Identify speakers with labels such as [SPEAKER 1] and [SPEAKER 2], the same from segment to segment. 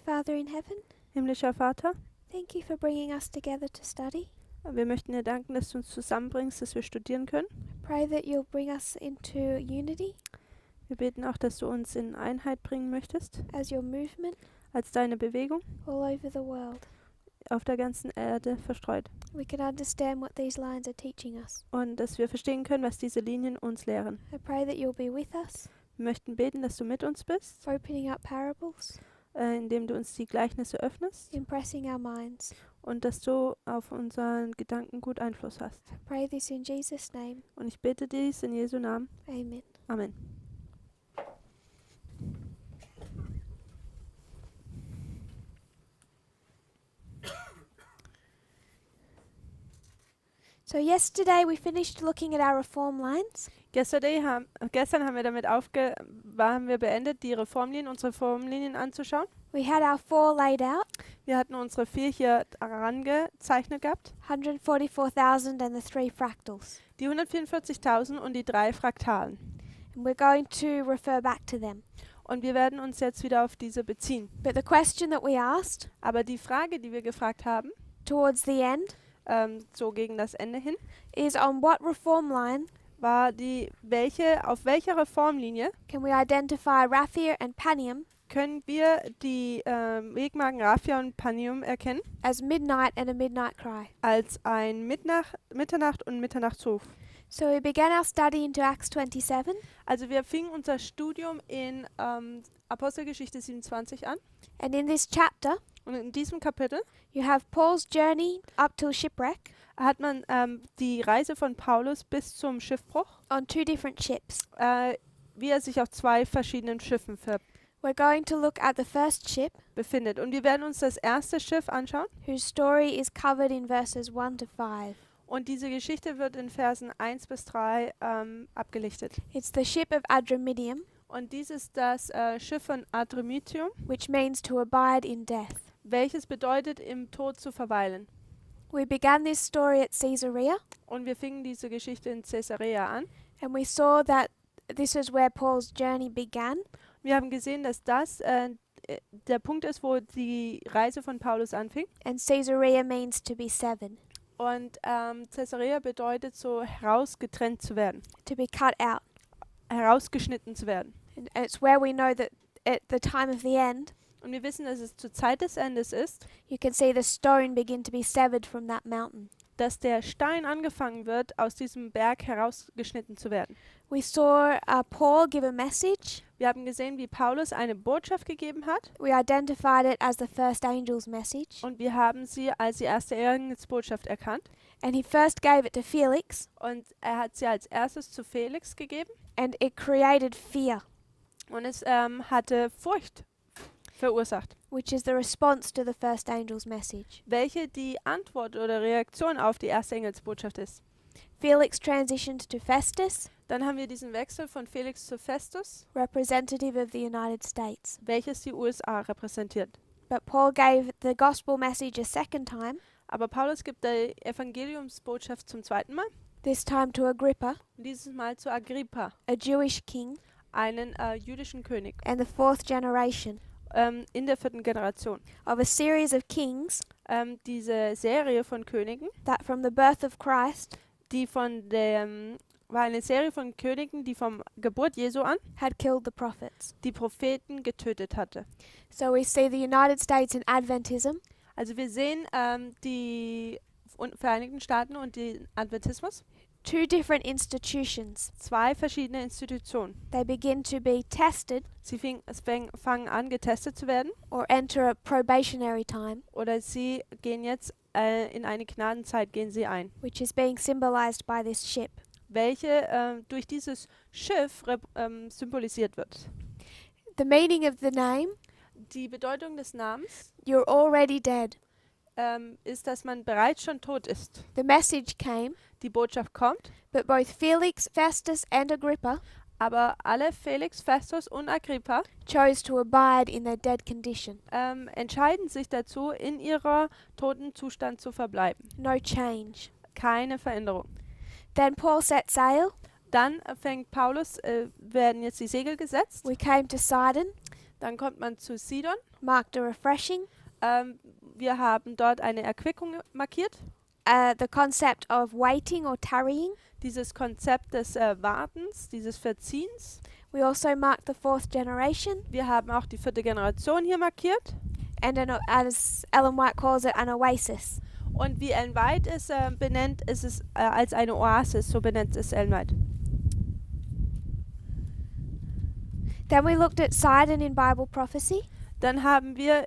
[SPEAKER 1] Father in heaven,
[SPEAKER 2] Himmlischer Vater,
[SPEAKER 1] thank you for bringing us together to study.
[SPEAKER 2] wir möchten dir danken, dass du uns zusammenbringst, dass wir studieren können.
[SPEAKER 1] Pray that you'll bring us into unity
[SPEAKER 2] Wir beten auch, dass du uns in Einheit bringen möchtest,
[SPEAKER 1] as your movement
[SPEAKER 2] als deine Bewegung
[SPEAKER 1] all over the world.
[SPEAKER 2] auf der ganzen Erde verstreut.
[SPEAKER 1] We can understand what these lines are teaching us.
[SPEAKER 2] Und dass wir verstehen können, was diese Linien uns lehren.
[SPEAKER 1] I pray that you'll be with us,
[SPEAKER 2] Wir möchten beten, dass du mit uns bist,
[SPEAKER 1] opening up parables,
[SPEAKER 2] indem du uns die Gleichnisse öffnest
[SPEAKER 1] impressing our minds.
[SPEAKER 2] und dass du auf unseren Gedanken gut Einfluss hast.
[SPEAKER 1] I pray this in Jesus' name.
[SPEAKER 2] Und ich bete dies in Jesu Namen.
[SPEAKER 1] Amen.
[SPEAKER 2] Amen.
[SPEAKER 1] So yesterday we finished looking at our reform lines.
[SPEAKER 2] Gestern haben wir haben wir beendet, die Reformlinien, unsere Reformlinien anzuschauen.
[SPEAKER 1] We had our 4 laid out,
[SPEAKER 2] Wir hatten unsere 4 hier herangezeichnet gehabt.
[SPEAKER 1] 144,000 and the 3 fractals.
[SPEAKER 2] Die 144.000 und die 3 Fraktalen.
[SPEAKER 1] And we're going to refer back to them.
[SPEAKER 2] Und wir werden uns jetzt wieder auf diese beziehen.
[SPEAKER 1] But the question that we asked
[SPEAKER 2] Aber die Frage, die wir gefragt haben,
[SPEAKER 1] towards the end
[SPEAKER 2] so gegen das Ende hin,
[SPEAKER 1] is on what reform line
[SPEAKER 2] war auf welcher Reformlinie
[SPEAKER 1] can we identify Raphia and Panium
[SPEAKER 2] können wir die Wegmarken Raphia und Panium erkennen
[SPEAKER 1] as midnight and a midnight cry.
[SPEAKER 2] als ein Mitternacht und Mitternachtsruf.
[SPEAKER 1] So we began our study into Acts 27,
[SPEAKER 2] Also wir fingen unser Studium in Apostelgeschichte 27 an.
[SPEAKER 1] and in this chapter
[SPEAKER 2] Und in diesem Kapitel
[SPEAKER 1] you have Paul's journey up till shipwreck
[SPEAKER 2] hat man die Reise von Paulus bis zum Schiffbruch,
[SPEAKER 1] on 2 different ships.
[SPEAKER 2] wie er sich auf 2 verschiedenen Schiffen
[SPEAKER 1] We're going to look at the first ship,
[SPEAKER 2] befindet. Und wir werden uns das erste Schiff anschauen.
[SPEAKER 1] whose story is covered in verses 1 to 5.
[SPEAKER 2] Und diese Geschichte wird in Versen 1 bis 3 abgelichtet.
[SPEAKER 1] It's the ship of Adramyttium,
[SPEAKER 2] Und dies ist das Schiff von Adramyttium,
[SPEAKER 1] which means to abide in death.
[SPEAKER 2] welches bedeutet, im Tod zu verweilen.
[SPEAKER 1] We began this story at Caesarea,
[SPEAKER 2] Und wir fingen diese Geschichte in Caesarea an.
[SPEAKER 1] and we saw that this is where Paul's journey began.
[SPEAKER 2] Wir haben gesehen, dass das der Punkt ist, wo die Reise von Paulus anfing.
[SPEAKER 1] And Caesarea means to be seven,
[SPEAKER 2] Und Caesarea bedeutet so herausgetrennt zu werden,
[SPEAKER 1] to be cut out.
[SPEAKER 2] herausgeschnitten zu werden.
[SPEAKER 1] And it's where we know that at the time of the end,
[SPEAKER 2] Und wir wissen, dass es zur Zeit des Endes ist,
[SPEAKER 1] you can see the stone begin to be severed from that mountain.
[SPEAKER 2] dass der Stein angefangen wird, aus diesem Berg herausgeschnitten zu werden.
[SPEAKER 1] We saw Paul give a message.
[SPEAKER 2] Wir haben gesehen, wie Paulus eine Botschaft gegeben hat
[SPEAKER 1] We identified it as the first angel's message.
[SPEAKER 2] und wir haben sie als die erste Engelsbotschaft erkannt.
[SPEAKER 1] And he first gave it to Felix,
[SPEAKER 2] Und er hat sie als erstes zu Felix gegeben
[SPEAKER 1] and it created fear,
[SPEAKER 2] und es hatte Furcht verursacht,
[SPEAKER 1] which is the response to the first angel's message.
[SPEAKER 2] welche die Antwort oder Reaktion auf die erste Engelsbotschaft ist.
[SPEAKER 1] Felix transitioned to Festus,
[SPEAKER 2] Dann haben wir diesen Wechsel von Felix zu Festus,
[SPEAKER 1] representative of the United States.
[SPEAKER 2] welches die USA repräsentiert.
[SPEAKER 1] But Paul gave the gospel message a second time,
[SPEAKER 2] Aber Paulus gibt die Evangeliumsbotschaft zum zweiten Mal,
[SPEAKER 1] this time to Agrippa,
[SPEAKER 2] und dieses Mal zu Agrippa,
[SPEAKER 1] a Jewish king,
[SPEAKER 2] einen jüdischen König,
[SPEAKER 1] and the 4th generation
[SPEAKER 2] in der 4. Generation.
[SPEAKER 1] of a series of kings
[SPEAKER 2] Diese Serie von Königen,
[SPEAKER 1] that from the birth of Christ
[SPEAKER 2] war eine Serie von Königen, die vom Geburt Jesu an
[SPEAKER 1] had killed the prophets.
[SPEAKER 2] die Propheten getötet hatte.
[SPEAKER 1] So we see the United States in Adventism,
[SPEAKER 2] Also wir sehen die Vereinigten Staaten und den Adventismus,
[SPEAKER 1] 2 different institutions.
[SPEAKER 2] 2 verschiedene Institutionen.
[SPEAKER 1] They begin to be tested
[SPEAKER 2] Sie fangen an, getestet zu werden,
[SPEAKER 1] or enter a probationary time,
[SPEAKER 2] oder sie gehen jetzt in eine Gnadenzeit gehen sie ein,
[SPEAKER 1] which is being symbolized by this ship.
[SPEAKER 2] welche durch dieses Schiff symbolisiert wird.
[SPEAKER 1] The meaning of the name,
[SPEAKER 2] Die Bedeutung des Namens
[SPEAKER 1] you're already dead.
[SPEAKER 2] ist, dass man bereits schon tot ist.
[SPEAKER 1] The message came,
[SPEAKER 2] Die Botschaft kommt,
[SPEAKER 1] but both Felix, Festus, and Agrippa
[SPEAKER 2] aber alle Felix, Festus und Agrippa
[SPEAKER 1] chose to abide in their dead condition.
[SPEAKER 2] entscheiden sich dazu, in ihrer toten Zustand zu verbleiben.
[SPEAKER 1] No change.
[SPEAKER 2] Keine Veränderung.
[SPEAKER 1] Then Paul set sail.
[SPEAKER 2] Dann werden jetzt die Segel gesetzt.
[SPEAKER 1] We came to Sidon.
[SPEAKER 2] Dann kommt man zu Sidon.
[SPEAKER 1] marked a refreshing.
[SPEAKER 2] Wir haben dort eine Erquickung markiert.
[SPEAKER 1] The concept of waiting or tarrying.
[SPEAKER 2] Dieses Konzept des Wartens, dieses Verziehens.
[SPEAKER 1] We also marked the fourth generation,
[SPEAKER 2] Wir haben auch die 4. Generation hier markiert.
[SPEAKER 1] and as Ellen White calls it, an oasis.
[SPEAKER 2] Und wie Ellen White es benennt, ist es als eine Oasis, so benennt es Ellen White.
[SPEAKER 1] Then we looked at Sidon in Bible prophecy.
[SPEAKER 2] Dann haben wir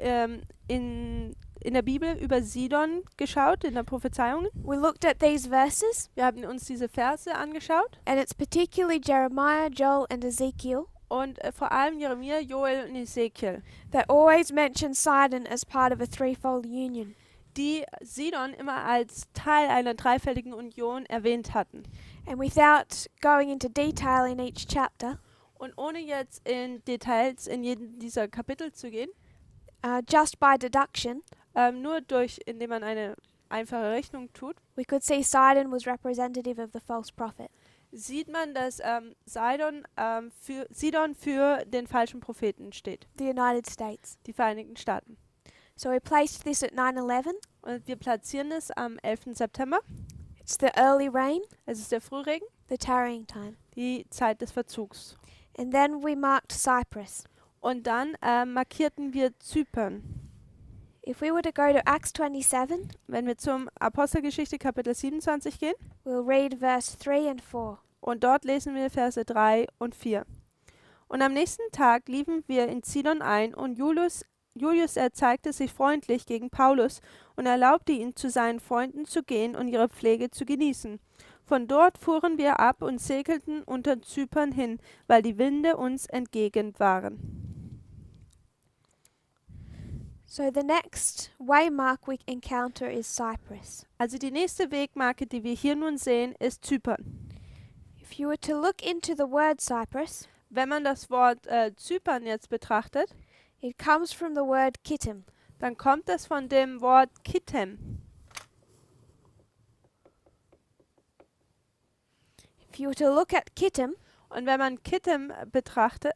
[SPEAKER 2] in der Bibel über Sidon geschaut, in der Prophezeiung.
[SPEAKER 1] We looked at these verses,
[SPEAKER 2] Wir haben uns diese Verse angeschaut.
[SPEAKER 1] and it's particularly Jeremiah, Joel, and Ezekiel
[SPEAKER 2] Und vor allem Jeremia, Joel und Ezekiel,
[SPEAKER 1] that always mention Sidon as part of a threefold union.
[SPEAKER 2] die Sidon immer als Teil einer dreifältigen Union erwähnt hatten.
[SPEAKER 1] And without going into detail in each chapter,
[SPEAKER 2] Und ohne jetzt in Details in jedem dieser Kapitel zu gehen,
[SPEAKER 1] just by deduction,
[SPEAKER 2] nur indem man eine einfache Rechnung tut,
[SPEAKER 1] we could see Sidon was representative of the false prophet.
[SPEAKER 2] sieht man, dass Sidon für den falschen Propheten steht,
[SPEAKER 1] The United States.
[SPEAKER 2] die Vereinigten Staaten.
[SPEAKER 1] So we placed this at 9/11.
[SPEAKER 2] Und wir platzieren es am 11. September.
[SPEAKER 1] It's the early rain,
[SPEAKER 2] Es ist der Frühregen,
[SPEAKER 1] the tarrying time.
[SPEAKER 2] die Zeit des Verzugs.
[SPEAKER 1] And then we marked Cyprus.
[SPEAKER 2] Und dann markierten wir Zypern.
[SPEAKER 1] If we were to go to Acts 27,
[SPEAKER 2] Wenn wir zum Apostelgeschichte Kapitel 27 gehen,
[SPEAKER 1] we'll read verse 3 and 4.
[SPEAKER 2] und dort lesen wir Verse 3 und 4. Und am nächsten Tag liefen wir in Sidon ein, und Julius erzeigte sich freundlich gegen Paulus und erlaubte ihn, zu seinen Freunden zu gehen und ihre Pflege zu genießen. Von dort fuhren wir ab und segelten unter Zypern hin, weil die Winde uns entgegen waren.
[SPEAKER 1] So the next waymark we encounter is Cyprus.
[SPEAKER 2] Also die nächste Wegmarke, die wir hier nun sehen, ist Zypern.
[SPEAKER 1] If you were to look into the word Cyprus,
[SPEAKER 2] Wenn man das Wort Zypern jetzt betrachtet,
[SPEAKER 1] it comes from the word kittim.
[SPEAKER 2] dann kommt es von dem Wort Kittem.
[SPEAKER 1] If you were to look at kittim,
[SPEAKER 2] Und wenn man Kittem betrachtet,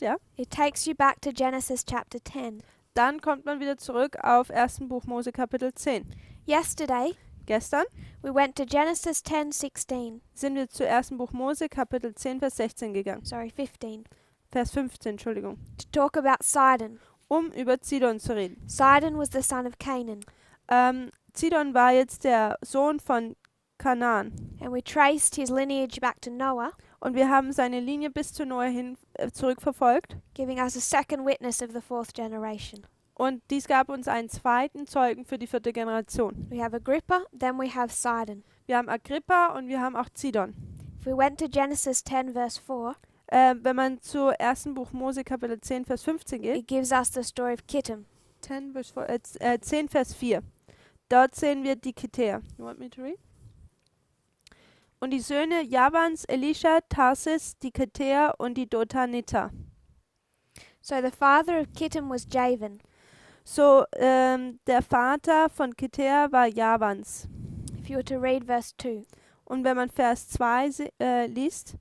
[SPEAKER 2] ja,
[SPEAKER 1] it takes you back to Genesis chapter 10.
[SPEAKER 2] dann kommt man wieder zurück auf 1. Buch Mose Kapitel 10.
[SPEAKER 1] Yesterday,
[SPEAKER 2] Gestern
[SPEAKER 1] we went to Genesis 10:16.
[SPEAKER 2] sind wir zu 1. Buch Mose Kapitel 10, Vers 16 gegangen.
[SPEAKER 1] Sorry, 15.
[SPEAKER 2] Vers 15, Entschuldigung.
[SPEAKER 1] To talk about Sidon.
[SPEAKER 2] Um über Sidon zu reden.
[SPEAKER 1] Sidon was the son of Canaan.
[SPEAKER 2] Sidon war jetzt der Sohn von Kanaan.
[SPEAKER 1] And we traced his lineage back to Noah,
[SPEAKER 2] Und wir haben seine Linie bis zu Noah hin zurückverfolgt.
[SPEAKER 1] giving us a second witness of the fourth generation.
[SPEAKER 2] Und dies gab uns einen zweiten Zeugen für die 4. Generation.
[SPEAKER 1] We have Agrippa, then we have Sidon.
[SPEAKER 2] Wir haben Agrippa und wir haben auch Sidon.
[SPEAKER 1] If we went to Genesis 10 verse 4,
[SPEAKER 2] Wenn man zu 1. Buch Mose Kapitel 10, Vers 15 geht,
[SPEAKER 1] it gives us the story of Kittim.
[SPEAKER 2] 10 Vers 4. Dort sehen wir die Kitäer. You want me to read? Und die Söhne Javans, Elisha, Tarsis, die Kitäer und die Dotaniter.
[SPEAKER 1] So the father of Kittim was Javan.
[SPEAKER 2] So, der Vater von Kitäer war Javans.
[SPEAKER 1] If you were to read verse 2.
[SPEAKER 2] Und wenn man Vers 2 liest,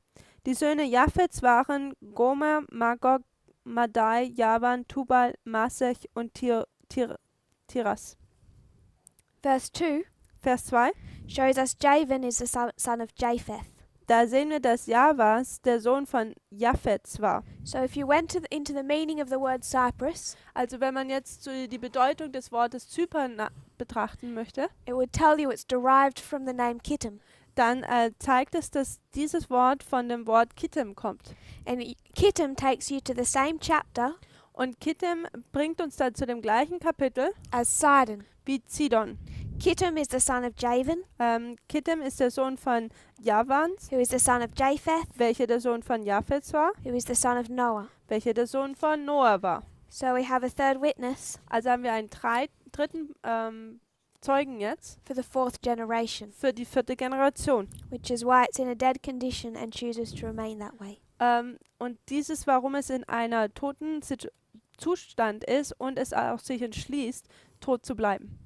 [SPEAKER 2] die Söhne Japhets waren Gomer, Magog, Madai, Javan, Tubal, Masech und Tiras.
[SPEAKER 1] Verse 2
[SPEAKER 2] Vers 2,
[SPEAKER 1] shows us Javan is the son of Japheth.
[SPEAKER 2] da sehen wir, dass Javas der Sohn von Japhets war.
[SPEAKER 1] So if you went into the meaning of the word Cyprus,
[SPEAKER 2] Also wenn man jetzt die Bedeutung des Wortes Zypern betrachten möchte,
[SPEAKER 1] it would tell you it's derived from the name Kittim.
[SPEAKER 2] dann zeigt es, dass dieses Wort von dem Wort Kittim kommt.
[SPEAKER 1] And Kittim takes you to the same chapter
[SPEAKER 2] Und Kittim bringt uns dann zu dem gleichen Kapitel
[SPEAKER 1] as Sidon.
[SPEAKER 2] wie Sidon.
[SPEAKER 1] Kittim is the son of Javan,
[SPEAKER 2] Kittim ist der Sohn von Javans,
[SPEAKER 1] who is the son of Japheth,
[SPEAKER 2] welcher der Sohn von Japhets war,
[SPEAKER 1] who is the son of Noah.
[SPEAKER 2] welcher der Sohn von Noah war.
[SPEAKER 1] So we have a third witness
[SPEAKER 2] Also haben wir einen dritten Zeugen jetzt
[SPEAKER 1] for the fourth generation,
[SPEAKER 2] für die 4. Generation.
[SPEAKER 1] which is why it's in a dead condition and chooses to remain that way.
[SPEAKER 2] Und dies ist, warum es in einer toten Zustand ist und es auch sich entschließt, tot zu bleiben.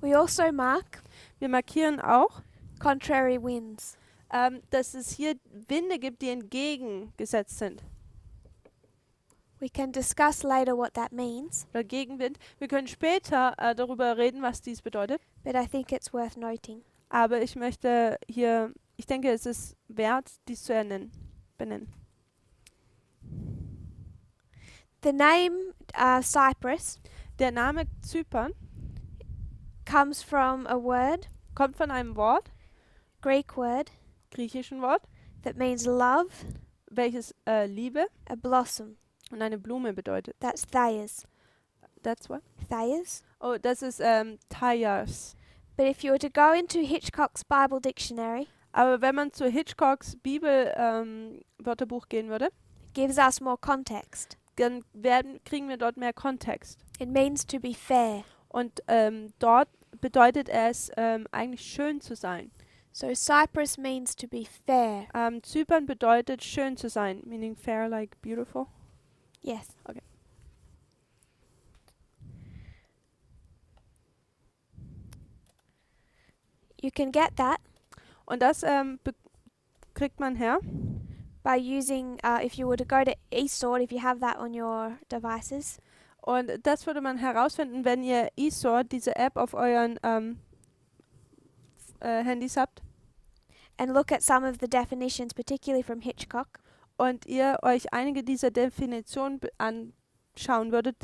[SPEAKER 1] We also mark
[SPEAKER 2] Wir markieren auch,
[SPEAKER 1] contrary winds.
[SPEAKER 2] dass es hier Winde gibt, die entgegengesetzt sind.
[SPEAKER 1] We can discuss later what that means,
[SPEAKER 2] oder Gegenwind. Wir können später darüber reden, was dies bedeutet.
[SPEAKER 1] but I think it's worth noting.
[SPEAKER 2] Aber ich denke, es ist wert, dies zu benennen.
[SPEAKER 1] The name Cyprus
[SPEAKER 2] Der Name Zypern
[SPEAKER 1] comes from a word,
[SPEAKER 2] kommt von einem Wort,
[SPEAKER 1] Greek word,
[SPEAKER 2] griechischen Wort,
[SPEAKER 1] that means love,
[SPEAKER 2] welches Liebe
[SPEAKER 1] a blossom.
[SPEAKER 2] und eine Blume bedeutet.
[SPEAKER 1] That's Thayers.
[SPEAKER 2] That's what?
[SPEAKER 1] Thayers.
[SPEAKER 2] Oh, das ist Thayers.
[SPEAKER 1] But if you were to go into Hitchcock's Bible dictionary,
[SPEAKER 2] Aber wenn man zu Hitchcocks Bibel Wörterbuch gehen würde,
[SPEAKER 1] it gives us more context.
[SPEAKER 2] dann kriegen wir dort mehr Kontext.
[SPEAKER 1] It means to be fair.
[SPEAKER 2] Und dort bedeutet es eigentlich schön zu sein.
[SPEAKER 1] So Cyprus means to be fair.
[SPEAKER 2] Zypern bedeutet schön zu sein, meaning fair like beautiful.
[SPEAKER 1] Yes.
[SPEAKER 2] Okay.
[SPEAKER 1] You can get that
[SPEAKER 2] Und das kriegt man her,
[SPEAKER 1] by using, if you were to go to eSword, if you have that on your devices,
[SPEAKER 2] und das würde man herausfinden, wenn ihr eSword, diese App auf euren Handys habt
[SPEAKER 1] and look at some of the definitions, particularly from Hitchcock.
[SPEAKER 2] und ihr euch einige dieser Definitionen anschauen würdet,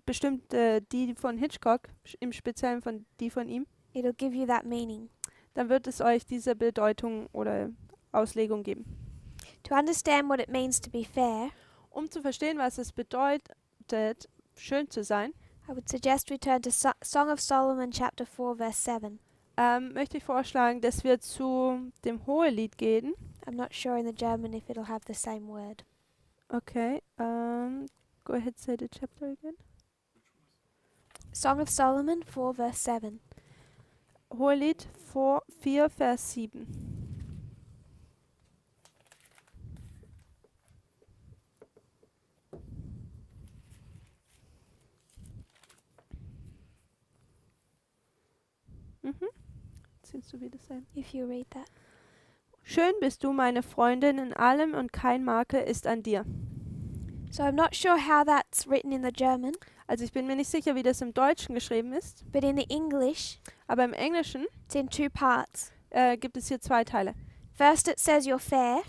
[SPEAKER 2] bestimmt die von Hitchcock, im Speziellen die von ihm,
[SPEAKER 1] It'll give you that meaning.
[SPEAKER 2] dann wird es euch diese Bedeutung oder Auslegung geben.
[SPEAKER 1] To understand what it means to be fair,
[SPEAKER 2] Um zu verstehen, was es bedeutet, schön zu sein,
[SPEAKER 1] I would suggest we turn to Song of Solomon chapter 4 verse 7.
[SPEAKER 2] möchte ich vorschlagen, dass wir zu dem Hohelied gehen.
[SPEAKER 1] I'm not sure in the German if it'll have the same word.
[SPEAKER 2] Okay, go ahead, say the chapter again.
[SPEAKER 1] Song of Solomon 4 verse 7.
[SPEAKER 2] Hohelied 4, Vers 7. Seems to be the same.
[SPEAKER 1] If you read that.
[SPEAKER 2] Schön bist du, meine Freundin, in allem und kein Makel ist an dir.
[SPEAKER 1] So I'm not sure how that's written in the German,
[SPEAKER 2] Also ich bin mir nicht sicher, wie das im Deutschen geschrieben ist,
[SPEAKER 1] but in the English,
[SPEAKER 2] aber im Englischen
[SPEAKER 1] it's in two parts.
[SPEAKER 2] gibt es hier 2 Teile.
[SPEAKER 1] First it says you're fair,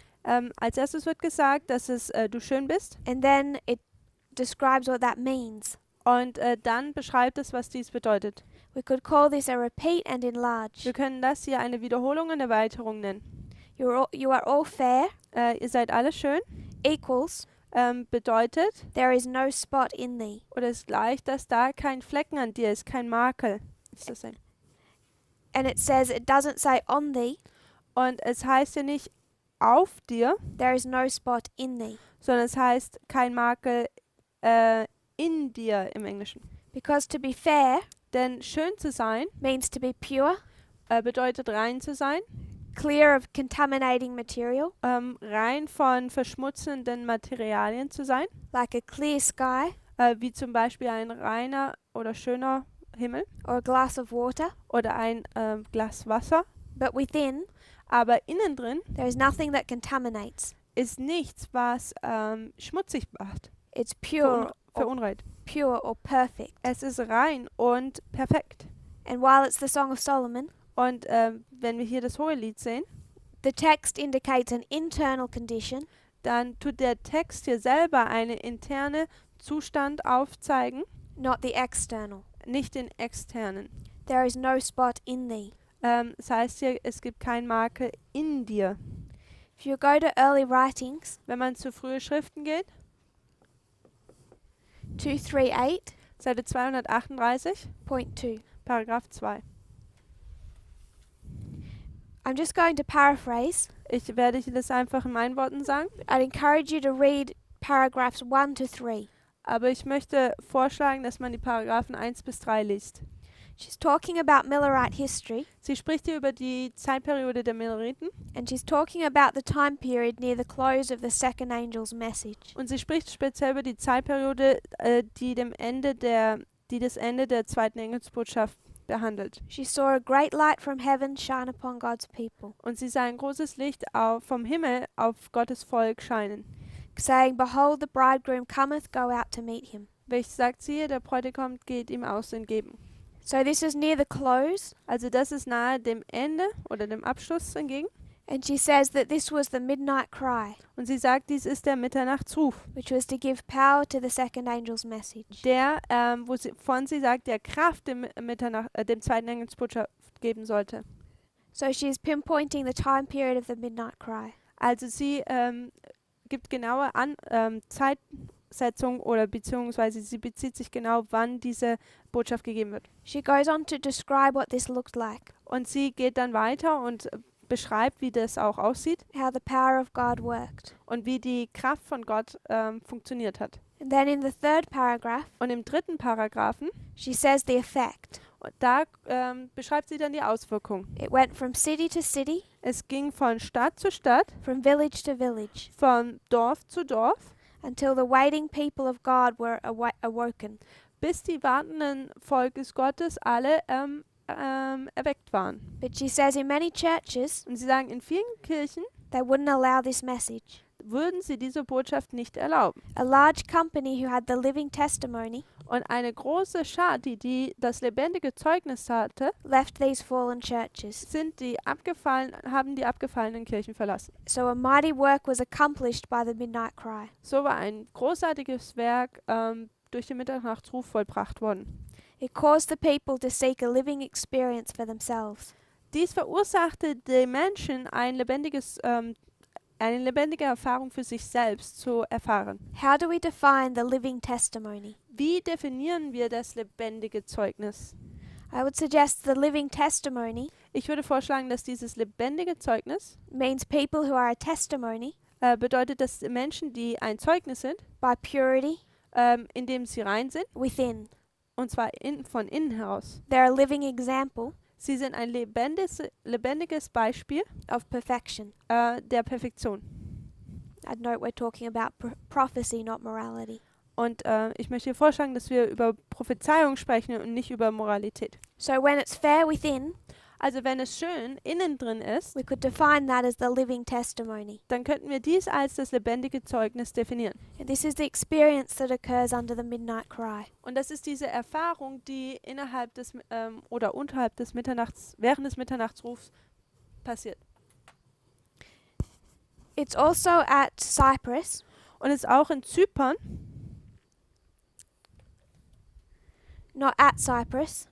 [SPEAKER 2] Als erstes wird gesagt, dass du schön bist
[SPEAKER 1] and then it describes what that means.
[SPEAKER 2] und dann beschreibt es, was dies bedeutet.
[SPEAKER 1] We could call this a repeat and enlarge.
[SPEAKER 2] Wir können das hier eine Wiederholung und Erweiterung nennen.
[SPEAKER 1] You are all fair
[SPEAKER 2] Ihr seid alle schön
[SPEAKER 1] equals
[SPEAKER 2] bedeutet
[SPEAKER 1] there is no spot in thee.
[SPEAKER 2] oder ist gleich, dass da kein Flecken an dir ist, kein Makel. Ist das ein?
[SPEAKER 1] And it says, it doesn't say on thee,
[SPEAKER 2] Und es heißt ja nicht auf dir,
[SPEAKER 1] there is no spot in thee.
[SPEAKER 2] sondern es heißt kein Makel in dir im Englischen.
[SPEAKER 1] Because to be fair
[SPEAKER 2] Denn schön zu sein
[SPEAKER 1] means to be pure,
[SPEAKER 2] bedeutet rein zu sein,
[SPEAKER 1] clear of contaminating material,
[SPEAKER 2] rein von verschmutzenden Materialien zu sein,
[SPEAKER 1] like a clear sky
[SPEAKER 2] wie zum Beispiel ein reiner oder schöner Himmel
[SPEAKER 1] or a glass of water.
[SPEAKER 2] oder ein Glas Wasser.
[SPEAKER 1] But within,
[SPEAKER 2] Aber innen drin
[SPEAKER 1] there is nothing that contaminates.
[SPEAKER 2] ist nichts, was schmutzig macht,
[SPEAKER 1] It's pure
[SPEAKER 2] verunreinigt.
[SPEAKER 1] or perfect.
[SPEAKER 2] Es ist rein und perfekt.
[SPEAKER 1] And while it's the Song of Solomon,
[SPEAKER 2] Und wenn wir hier das Hohelied sehen,
[SPEAKER 1] the text indicates an internal condition,
[SPEAKER 2] dann tut der Text hier selber eine interne Zustand aufzeigen,
[SPEAKER 1] not the external.
[SPEAKER 2] nicht den externen.
[SPEAKER 1] There is no spot in thee.
[SPEAKER 2] Das heißt hier, es gibt kein Makel in dir.
[SPEAKER 1] If you go to early writings,
[SPEAKER 2] Wenn man zu frühe Schriften geht,
[SPEAKER 1] 238.2,
[SPEAKER 2] Seite 238, Paragraph 2.
[SPEAKER 1] I'm just going to paraphrase.
[SPEAKER 2] Ich werde hier das einfach in meinen Worten sagen,
[SPEAKER 1] I'd encourage you to read paragraphs 1 to 3.
[SPEAKER 2] aber ich möchte vorschlagen, dass man die Paragraphen 1 bis 3 liest.
[SPEAKER 1] She's talking about Millerite history,
[SPEAKER 2] Sie spricht hier über die Zeitperiode der Milleriten
[SPEAKER 1] and she's talking about the time period near the close of the second angel's message.
[SPEAKER 2] und sie spricht speziell über die Zeitperiode, die das Ende der zweiten Engelsbotschaft behandelt.
[SPEAKER 1] She saw a great light from heaven shine upon God's people.
[SPEAKER 2] Und sie sah ein großes Licht vom Himmel auf Gottes Volk scheinen.
[SPEAKER 1] saying, Behold, the bridegroom cometh, go out to meet him.
[SPEAKER 2] welches sagt, siehe, der Bräutigam geht ihm aus entgegen.
[SPEAKER 1] So this is near the close,
[SPEAKER 2] Also das ist nahe dem Ende oder dem Abschluss entgegen.
[SPEAKER 1] and she says that this was the midnight cry,
[SPEAKER 2] Und sie sagt, dies ist der Mitternachtsruf,
[SPEAKER 1] which was to give power to the second angel's message.
[SPEAKER 2] der, wovon sie sagt, der Kraft dem zweiten Engelsbotschaft geben sollte.
[SPEAKER 1] So she is pinpointing the time period of the midnight cry.
[SPEAKER 2] Also sie gibt genaue Zeitsetzung oder beziehungsweise sie bezieht sich genau, wann diese Botschaft gegeben wird.
[SPEAKER 1] She goes on to describe what this looked like,
[SPEAKER 2] Und sie geht dann weiter und beschreibt, wie das auch aussieht
[SPEAKER 1] how the power of God worked.
[SPEAKER 2] und wie die Kraft von Gott funktioniert hat.
[SPEAKER 1] And then in the third paragraph,
[SPEAKER 2] Und im dritten Paragraphen,
[SPEAKER 1] she says the effect.
[SPEAKER 2] da beschreibt sie dann die Auswirkung.
[SPEAKER 1] It went from city to city,
[SPEAKER 2] Es ging von Stadt zu Stadt,
[SPEAKER 1] from village to village,
[SPEAKER 2] von Dorf zu Dorf,
[SPEAKER 1] until the waiting people of God were awoken.
[SPEAKER 2] bis die wartenden Volkes Gottes alle erweckt waren.
[SPEAKER 1] But she says in many churches,
[SPEAKER 2] Und sie sagen, in vielen Kirchen
[SPEAKER 1] they wouldn't allow this message.
[SPEAKER 2] würden sie diese Botschaft nicht erlauben.
[SPEAKER 1] A large company who had the living testimony
[SPEAKER 2] Und eine große Schar, die das lebendige Zeugnis hatte,
[SPEAKER 1] left these fallen churches.
[SPEAKER 2] haben die abgefallenen Kirchen verlassen.
[SPEAKER 1] So a mighty work was accomplished by the midnight cry.
[SPEAKER 2] So war ein großartiges Werk durch den Mitternachtsruf vollbracht worden.
[SPEAKER 1] It caused the people to seek a living experience for themselves.
[SPEAKER 2] Dies verursachte den Menschen eine lebendige Erfahrung für sich selbst zu erfahren.
[SPEAKER 1] How do we define the living testimony?
[SPEAKER 2] Wie definieren wir das lebendige Zeugnis?
[SPEAKER 1] I would suggest the living testimony
[SPEAKER 2] Ich würde vorschlagen, dass dieses lebendige Zeugnis
[SPEAKER 1] means people who are a testimony
[SPEAKER 2] bedeutet, dass Menschen, die ein Zeugnis sind,
[SPEAKER 1] by purity
[SPEAKER 2] indem sie rein sind,
[SPEAKER 1] within.
[SPEAKER 2] und zwar von innen heraus.
[SPEAKER 1] They're a living example
[SPEAKER 2] Sie sind ein lebendiges Beispiel
[SPEAKER 1] of perfection.
[SPEAKER 2] der Perfektion.
[SPEAKER 1] I'd note we're talking about prophecy, not morality.
[SPEAKER 2] Und ich möchte hier vorschlagen, dass wir über Prophezeiung sprechen und nicht über Moralität.
[SPEAKER 1] So when it's fair within,
[SPEAKER 2] Also wenn es schön innen drin ist,
[SPEAKER 1] we could define that as the living testimony.
[SPEAKER 2] dann könnten wir dies als das lebendige Zeugnis definieren.
[SPEAKER 1] And this is the experience that occurs under the midnight cry.
[SPEAKER 2] Und das ist diese Erfahrung, die innerhalb des oder unterhalb des während des Mitternachtsrufs passiert.
[SPEAKER 1] It's also at Cyprus,
[SPEAKER 2] Und es ist auch in Zypern,
[SPEAKER 1] not at Cyprus,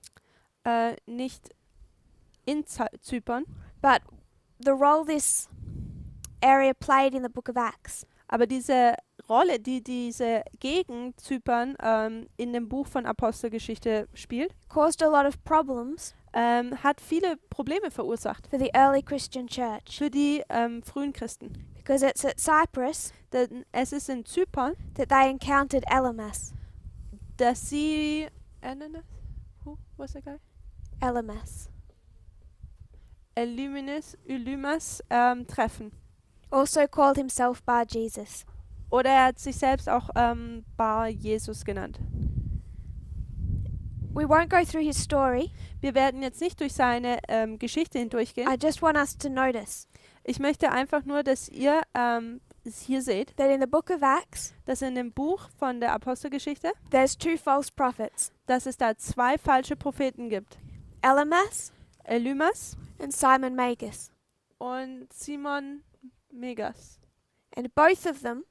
[SPEAKER 2] nicht in Zypern,
[SPEAKER 1] but the role this area played in the book of Acts
[SPEAKER 2] aber diese Rolle, die diese Gegend Zypern in dem Buch von Apostelgeschichte spielt,
[SPEAKER 1] caused a lot of problems
[SPEAKER 2] hat viele Probleme verursacht
[SPEAKER 1] for the early Christian church,
[SPEAKER 2] für die frühen Christen.
[SPEAKER 1] because it's at Cyprus
[SPEAKER 2] Denn es ist in Zypern,
[SPEAKER 1] that they encountered Elymas.
[SPEAKER 2] dass sie who was the guy?
[SPEAKER 1] Elymas,
[SPEAKER 2] Elymas treffen.
[SPEAKER 1] also called himself Bar Jesus.
[SPEAKER 2] Oder er hat sich selbst auch Bar Jesus genannt.
[SPEAKER 1] We won't go through his story.
[SPEAKER 2] Wir werden jetzt nicht durch seine Geschichte hindurchgehen.
[SPEAKER 1] I just want us to notice
[SPEAKER 2] Ich möchte einfach nur, dass ihr es hier seht,
[SPEAKER 1] that in the book of Acts,
[SPEAKER 2] dass in dem Buch von der Apostelgeschichte,
[SPEAKER 1] there's two false prophets,
[SPEAKER 2] dass es da 2 falsche Propheten gibt.
[SPEAKER 1] Elymas
[SPEAKER 2] Elymas
[SPEAKER 1] and Simon Magus.
[SPEAKER 2] und Simon Megas.
[SPEAKER 1] And both of them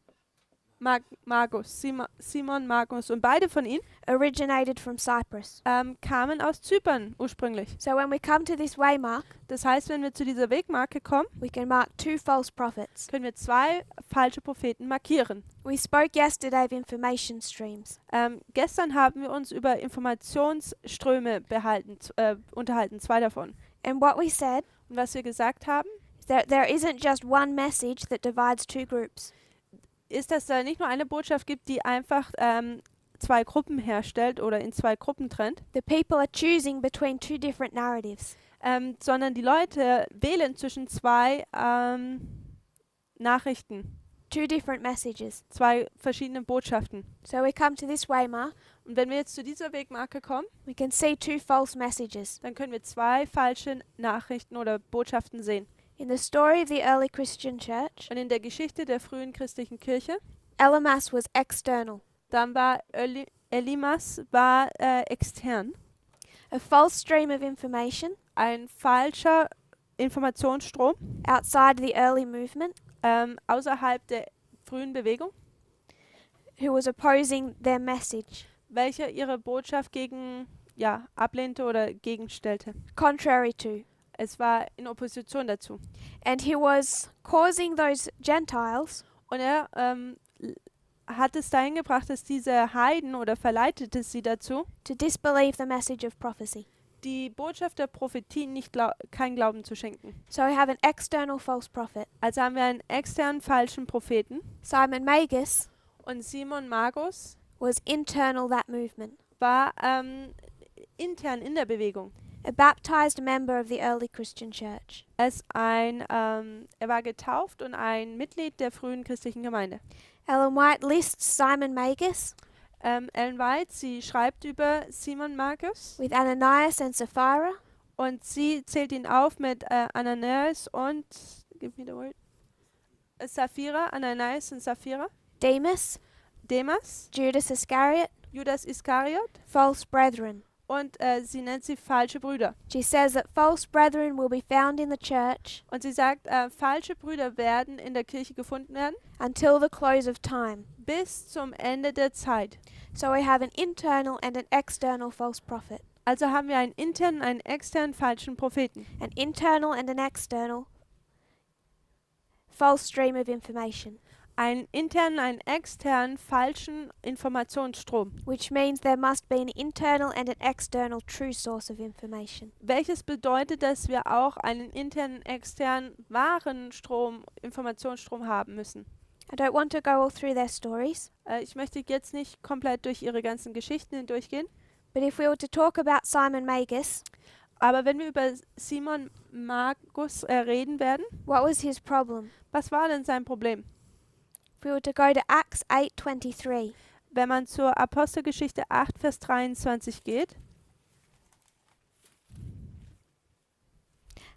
[SPEAKER 2] Simon Magus. Und beide von ihnen
[SPEAKER 1] originated from Cyprus.
[SPEAKER 2] kamen aus Zypern ursprünglich.
[SPEAKER 1] So when we come to this waymark,
[SPEAKER 2] Das heißt, wenn wir zu dieser Wegmarke kommen,
[SPEAKER 1] we can mark two false prophets.
[SPEAKER 2] können wir 2 falsche Propheten markieren.
[SPEAKER 1] We spoke yesterday of information streams.
[SPEAKER 2] Gestern haben wir uns über Informationsströme unterhalten, 2 davon.
[SPEAKER 1] And what we said
[SPEAKER 2] Und was wir gesagt haben,
[SPEAKER 1] is that there isn't just one message that divides two groups.
[SPEAKER 2] ist, dass da nicht nur eine Botschaft gibt, die einfach 2 Gruppen herstellt oder in 2 Gruppen trennt,
[SPEAKER 1] The people are choosing between two different narratives.
[SPEAKER 2] sondern die Leute wählen zwischen 2 Nachrichten,
[SPEAKER 1] Two different messages.
[SPEAKER 2] 2 verschiedenen Botschaften.
[SPEAKER 1] So we come to this waymark,
[SPEAKER 2] Und wenn wir jetzt zu dieser Wegmarke kommen,
[SPEAKER 1] we can see two false messages.
[SPEAKER 2] dann können wir 2 falsche Nachrichten oder Botschaften sehen.
[SPEAKER 1] In the story of the early Christian church,
[SPEAKER 2] Und in der Geschichte der frühen christlichen Kirche
[SPEAKER 1] Elymas was external.
[SPEAKER 2] Dann war Elimas war extern.
[SPEAKER 1] A false stream of information
[SPEAKER 2] Ein falscher Informationsstrom
[SPEAKER 1] outside the early movement
[SPEAKER 2] außerhalb der frühen Bewegung,
[SPEAKER 1] who was opposing their message,
[SPEAKER 2] welcher ihre Botschaft ablehnte oder gegenstellte.
[SPEAKER 1] contrary to.
[SPEAKER 2] Es war in Opposition dazu.
[SPEAKER 1] And he was causing those Gentiles
[SPEAKER 2] Und er hat es dahin gebracht, dass diese Heiden oder verleitete sie dazu,
[SPEAKER 1] to disbelieve the message of prophecy.
[SPEAKER 2] die Botschaft der Prophetie kein Glauben zu schenken.
[SPEAKER 1] So we have an external false prophet.
[SPEAKER 2] Also haben wir einen externen falschen Propheten
[SPEAKER 1] Simon Magus
[SPEAKER 2] und Simon Magus
[SPEAKER 1] was internal that movement,
[SPEAKER 2] war intern in der Bewegung.
[SPEAKER 1] a baptized member of the early Christian church.
[SPEAKER 2] Er war getauft und ein Mitglied der frühen christlichen Gemeinde.
[SPEAKER 1] Ellen White lists Simon Magus
[SPEAKER 2] Ellen White, sie schreibt über Simon Magus
[SPEAKER 1] with Ananias and Sapphira,
[SPEAKER 2] und sie zählt ihn auf mit Ananias und give me the word. Sapphira, Ananias und Sapphira,
[SPEAKER 1] Demas,
[SPEAKER 2] Demas,
[SPEAKER 1] Judas Iscariot,
[SPEAKER 2] Judas Iskariot
[SPEAKER 1] false brethren.
[SPEAKER 2] und sie nennt sie falsche Brüder.
[SPEAKER 1] She says that false brethren will be found in the church
[SPEAKER 2] Und sie sagt, falsche Brüder werden in der Kirche gefunden werden
[SPEAKER 1] until the close of time.
[SPEAKER 2] bis zum Ende der Zeit.
[SPEAKER 1] So we have an internal and an external false prophet.
[SPEAKER 2] Also haben wir einen internen, einen externen falschen Propheten.
[SPEAKER 1] An internal and an external false stream of information,
[SPEAKER 2] Einen internen, einen externen falschen Informationsstrom.
[SPEAKER 1] which means there must be an internal and an external true source of information.
[SPEAKER 2] Welches bedeutet, dass wir auch einen internen, externen, wahren Informationsstrom haben müssen.
[SPEAKER 1] I don't want to go all through their stories,
[SPEAKER 2] Ich möchte jetzt nicht komplett durch ihre ganzen Geschichten hindurchgehen,
[SPEAKER 1] but if we were to talk about Simon Magus,
[SPEAKER 2] aber wenn wir über Simon Magus reden werden,
[SPEAKER 1] what was his problem?
[SPEAKER 2] was war denn sein Problem?
[SPEAKER 1] If we were to go to Acts 8:23,
[SPEAKER 2] Wenn man zur Apostelgeschichte 8, Vers 23 geht,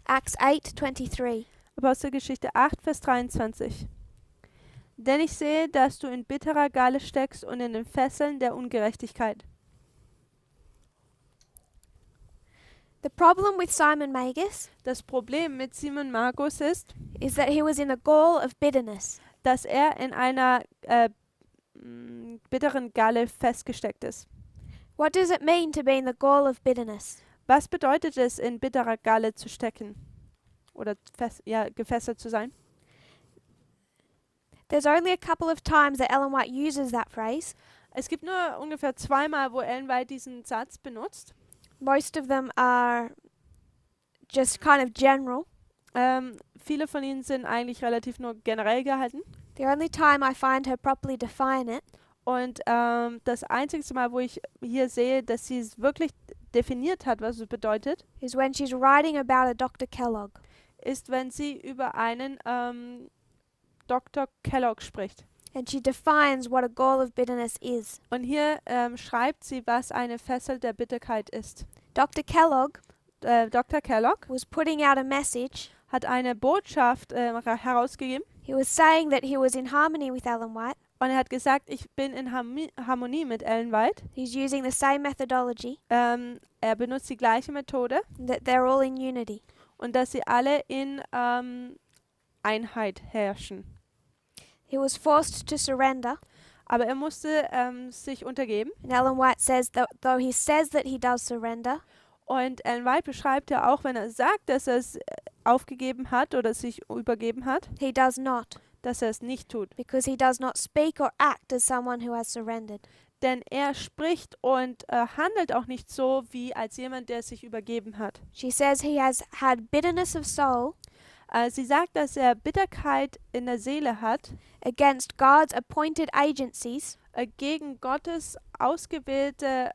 [SPEAKER 1] Acts 8:23.
[SPEAKER 2] Apostelgeschichte 8, Vers 23. Denn ich sehe, dass du in bitterer Galle steckst und in den Fesseln der Ungerechtigkeit.
[SPEAKER 1] The problem with Simon Magus
[SPEAKER 2] Das Problem mit Simon Magus ist,
[SPEAKER 1] is that he was in the gall of bitterness.
[SPEAKER 2] dass er in einer bitteren Galle festgesteckt ist.
[SPEAKER 1] What does it mean to be in the gall of bitterness?
[SPEAKER 2] Was bedeutet es, in bitterer Galle zu stecken? Oder gefesselt zu sein?
[SPEAKER 1] There's only a couple of times that Ellen White uses that phrase.
[SPEAKER 2] Es gibt nur ungefähr zweimal, wo Ellen White diesen Satz benutzt.
[SPEAKER 1] Most of them are just kind of general.
[SPEAKER 2] Viele von ihnen sind eigentlich relativ nur generell gehalten.
[SPEAKER 1] The only time I find her properly define it
[SPEAKER 2] Und das einzige Mal, wo ich hier sehe, dass sie es wirklich definiert hat, was es bedeutet,
[SPEAKER 1] is when she's writing about a Dr. Kellogg.
[SPEAKER 2] ist, wenn sie über einen Dr. Kellogg spricht.
[SPEAKER 1] And she defines what a gall of bitterness is.
[SPEAKER 2] Und hier schreibt sie, was eine Fessel der Bitterkeit ist.
[SPEAKER 1] Dr. Kellogg
[SPEAKER 2] Dr. Kellogg
[SPEAKER 1] was putting out a message.
[SPEAKER 2] hat eine Botschaft herausgegeben
[SPEAKER 1] He was saying that he was in harmony with Ellen White.
[SPEAKER 2] und er hat gesagt, ich bin in Harmonie mit Ellen White.
[SPEAKER 1] He's using the same methodology,
[SPEAKER 2] Er benutzt die gleiche Methode
[SPEAKER 1] and that they're all in unity.
[SPEAKER 2] und dass sie alle in Einheit herrschen.
[SPEAKER 1] He was forced to surrender,
[SPEAKER 2] Aber er musste sich untergeben.
[SPEAKER 1] and Ellen White says that though he says that he does surrender,
[SPEAKER 2] Und Ellen White beschreibt ja auch, wenn er sagt, dass er es aufgegeben hat oder sich übergeben hat,
[SPEAKER 1] he does not,
[SPEAKER 2] dass er es nicht tut.
[SPEAKER 1] because he does not speak or act as someone who has surrendered.
[SPEAKER 2] Denn er spricht und handelt auch nicht so wie als jemand, der sich übergeben hat.
[SPEAKER 1] She says he has had bitterness of soul
[SPEAKER 2] Sie sagt, dass er Bitterkeit in der Seele hat
[SPEAKER 1] against God's appointed agencies
[SPEAKER 2] gegen Gottes ausgewählte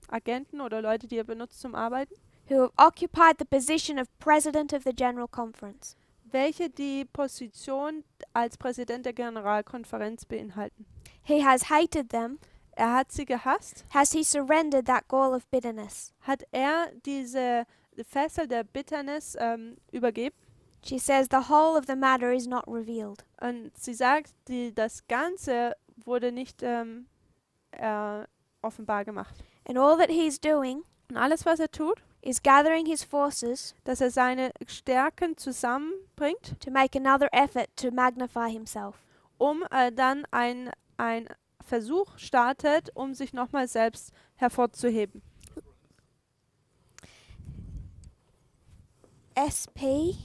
[SPEAKER 2] Agenten oder Leute, die er benutzt zum Arbeiten,
[SPEAKER 1] who have occupied the position of President of the General Conference.
[SPEAKER 2] welche die Position als Präsident der Generalkonferenz beinhalten.
[SPEAKER 1] He has hated them.
[SPEAKER 2] Er hat sie gehasst.
[SPEAKER 1] Has he surrendered that gall of bitterness?
[SPEAKER 2] Hat er diese Fessel der Bitternis übergeben?
[SPEAKER 1] She says the whole of the matter is not revealed.
[SPEAKER 2] Und sie sagt, das Ganze wurde nicht offenbar gemacht.
[SPEAKER 1] And all that he's doing
[SPEAKER 2] Und alles, was er tut,
[SPEAKER 1] is gathering his forces
[SPEAKER 2] dass er seine Stärken zusammenbringt,
[SPEAKER 1] to make another effort to magnify himself.
[SPEAKER 2] dann ein Versuch startet, sich nochmal selbst hervorzuheben.
[SPEAKER 1] SP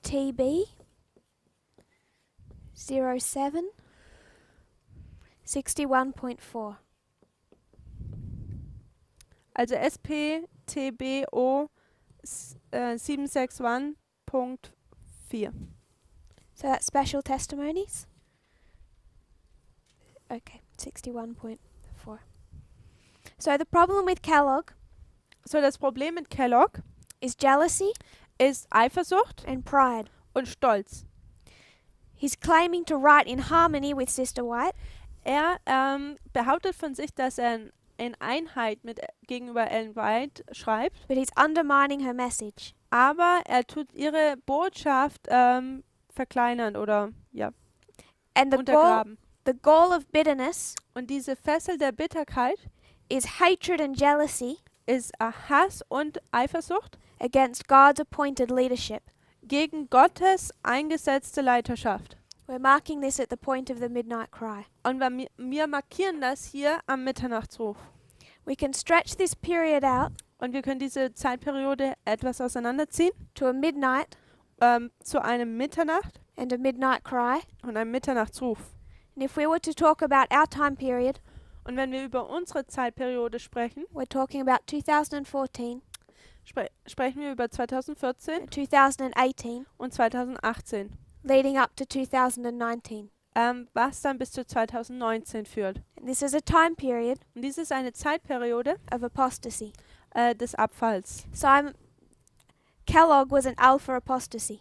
[SPEAKER 1] TB 07 61.4.
[SPEAKER 2] Also SPTBO 761.4.
[SPEAKER 1] So that's special testimonies. Okay, 61.4. So the problem with Kellogg
[SPEAKER 2] So, das Problem mit Kellogg
[SPEAKER 1] is jealousy
[SPEAKER 2] ist Eifersucht
[SPEAKER 1] and pride.
[SPEAKER 2] und Stolz.
[SPEAKER 1] He's claiming to write in harmony with Sister White,
[SPEAKER 2] Er behauptet von sich, dass er in Einheit gegenüber Ellen White schreibt,
[SPEAKER 1] but he's undermining her message.
[SPEAKER 2] aber er tut ihre Botschaft verkleinern oder
[SPEAKER 1] And
[SPEAKER 2] untergraben.
[SPEAKER 1] the goal of bitterness
[SPEAKER 2] Und diese Fessel der Bitterkeit
[SPEAKER 1] is hatred and jealousy
[SPEAKER 2] ist Hass und Eifersucht
[SPEAKER 1] against God's appointed leadership.
[SPEAKER 2] gegen Gottes eingesetzte Leiterschaft.
[SPEAKER 1] We're marking this at the point of the midnight cry.
[SPEAKER 2] Und wir markieren das hier am Mitternachtsruf.
[SPEAKER 1] We can stretch this period out
[SPEAKER 2] Und wir können diese Zeitperiode etwas auseinanderziehen
[SPEAKER 1] to a midnight
[SPEAKER 2] zu einem Mitternacht
[SPEAKER 1] and a midnight cry.
[SPEAKER 2] und einem Mitternachtsruf.
[SPEAKER 1] And if we were to talk about our time period,
[SPEAKER 2] Und wenn wir über unsere Zeitperiode sprechen,
[SPEAKER 1] we're talking about 2014,
[SPEAKER 2] sprechen wir über 2014
[SPEAKER 1] 2018,
[SPEAKER 2] und 2018,
[SPEAKER 1] leading up to 2019.
[SPEAKER 2] was dann bis zu 2019 führt.
[SPEAKER 1] And this is a time period
[SPEAKER 2] Und dies ist eine Zeitperiode
[SPEAKER 1] of apostasy.
[SPEAKER 2] des Abfalls.
[SPEAKER 1] Kellogg was an alpha apostasy.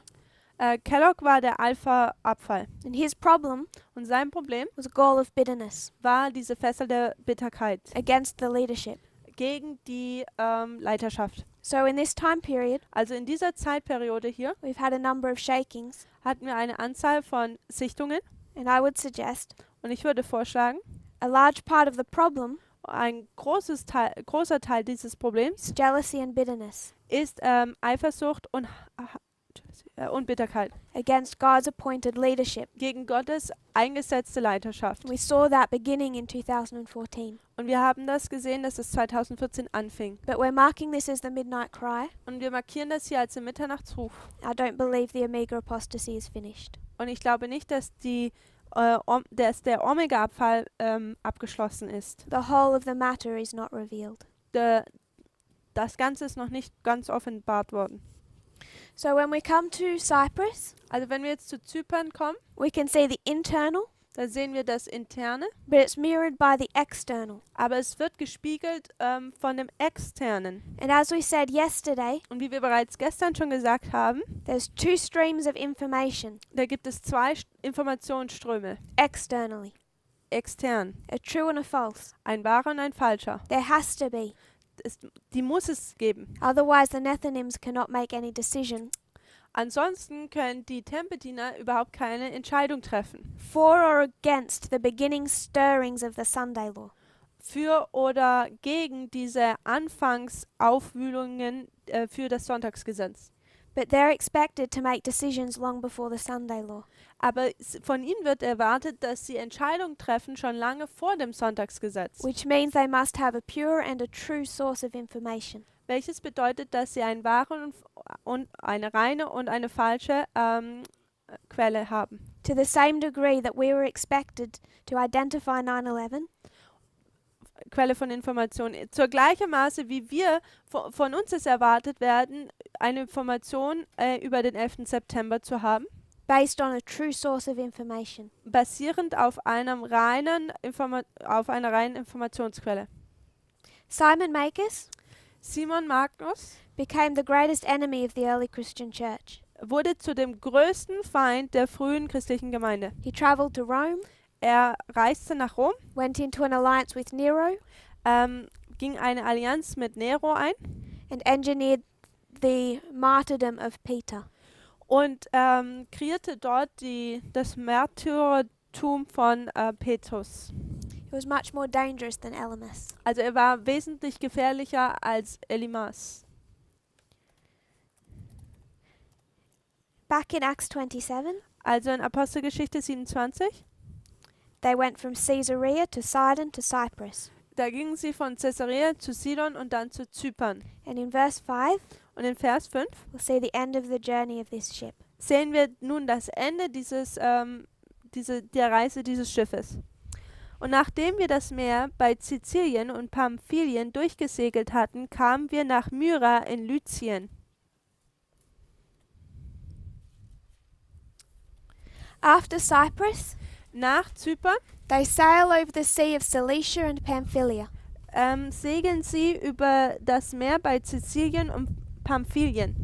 [SPEAKER 2] Kellogg war der Alpha-Abfall.
[SPEAKER 1] And his problem
[SPEAKER 2] Und sein Problem
[SPEAKER 1] was a goal of bitterness
[SPEAKER 2] war diese Fessel der Bitterkeit
[SPEAKER 1] against the leadership.
[SPEAKER 2] gegen die Leiterschaft.
[SPEAKER 1] So in this time period,
[SPEAKER 2] Also in dieser Zeitperiode hier
[SPEAKER 1] we've had a number of shakings,
[SPEAKER 2] hatten wir eine Anzahl von Sichtungen.
[SPEAKER 1] and I would suggest
[SPEAKER 2] Und ich würde vorschlagen,
[SPEAKER 1] a large part of the problem
[SPEAKER 2] ein großer Teil dieses Problems
[SPEAKER 1] is jealousy and bitterness
[SPEAKER 2] ist Eifersucht und Bitterkeit
[SPEAKER 1] against God's appointed leadership.
[SPEAKER 2] gegen Gottes eingesetzte Leiterschaft.
[SPEAKER 1] We saw that beginning in 2014.
[SPEAKER 2] Und wir haben das gesehen, dass es 2014 anfing.
[SPEAKER 1] But we're marking this as the midnight cry.
[SPEAKER 2] Und wir markieren das hier als den Mitternachtsruf.
[SPEAKER 1] I don't believe the Omega apostasy is finished.
[SPEAKER 2] Und ich glaube nicht, dass dass der Omega-Abfall abgeschlossen ist.
[SPEAKER 1] The whole of the matter is not revealed.
[SPEAKER 2] Das Ganze ist noch nicht ganz offenbart worden.
[SPEAKER 1] So when we come to Cyprus,
[SPEAKER 2] Also wenn wir jetzt zu Zypern kommen,
[SPEAKER 1] we can see the internal,
[SPEAKER 2] da sehen wir das Interne,
[SPEAKER 1] but it's mirrored by the external.
[SPEAKER 2] aber es wird gespiegelt von dem Externen.
[SPEAKER 1] And as we said yesterday,
[SPEAKER 2] Und wie wir bereits gestern schon gesagt haben,
[SPEAKER 1] there's two streams of information
[SPEAKER 2] da gibt es zwei Informationsströme.
[SPEAKER 1] externally,
[SPEAKER 2] Extern,
[SPEAKER 1] a true and a false.
[SPEAKER 2] ein wahrer und ein falscher.
[SPEAKER 1] There has to be.
[SPEAKER 2] Die muss es geben.
[SPEAKER 1] Otherwise, the Nethinims cannot make any decision
[SPEAKER 2] Ansonsten können die Tempeltiener überhaupt keine Entscheidung treffen.
[SPEAKER 1] for or against the beginning stirrings of the Sunday law.
[SPEAKER 2] Für oder gegen diese Anfangsaufwühlungen für das Sonntagsgesetz.
[SPEAKER 1] But they're expected to make decisions long before the Sunday law.
[SPEAKER 2] Aber von ihnen wird erwartet, dass sie Entscheidungen treffen schon lange vor dem Sonntagsgesetz.
[SPEAKER 1] Which means they must have a pure and a true source of information.
[SPEAKER 2] Welches bedeutet, dass sie einen wahren und eine reine und eine falsche Quelle haben.
[SPEAKER 1] To the same degree that we were expected to identify 9/11,
[SPEAKER 2] Quelle von Informationen. Zur gleichen Maße, wie wir von uns es erwartet werden, eine Information über den 11. September zu haben,
[SPEAKER 1] based on a true source of information.
[SPEAKER 2] basierend auf einer reinen Informationsquelle.
[SPEAKER 1] Simon Makers
[SPEAKER 2] Simon Magnus
[SPEAKER 1] became the greatest enemy of the early Christian church.
[SPEAKER 2] wurde zu dem größten Feind der frühen christlichen Gemeinde.
[SPEAKER 1] He traveled to Rome,
[SPEAKER 2] Er reiste nach Rom,
[SPEAKER 1] went into an alliance with Nero,
[SPEAKER 2] ging eine Allianz mit Nero ein
[SPEAKER 1] and engineered the martyrdom of Peter.
[SPEAKER 2] Und kreierte dort das Märtyrertum von Petrus.
[SPEAKER 1] It was much more dangerous than Elymas.
[SPEAKER 2] Also er war wesentlich gefährlicher als Elimas.
[SPEAKER 1] Back in Acts 27,
[SPEAKER 2] Also in Apostelgeschichte 27,
[SPEAKER 1] they went from Caesarea to Sidon to Cyprus.
[SPEAKER 2] da gingen sie von Caesarea zu Sidon und dann zu Zypern.
[SPEAKER 1] And in verse 5,
[SPEAKER 2] Und in Vers 5
[SPEAKER 1] we'll see the end of the journey of this ship.
[SPEAKER 2] sehen wir nun das Ende der Reise dieses Schiffes. Und nachdem wir das Meer bei Sizilien und Pamphylien durchgesegelt hatten, kamen wir nach Myra in Lycien.
[SPEAKER 1] After Cyprus,
[SPEAKER 2] Nach Zypern
[SPEAKER 1] they sail over the sea of Cilicia and Pamphylia.
[SPEAKER 2] segeln sie über das Meer bei Sizilien und Pamphylien.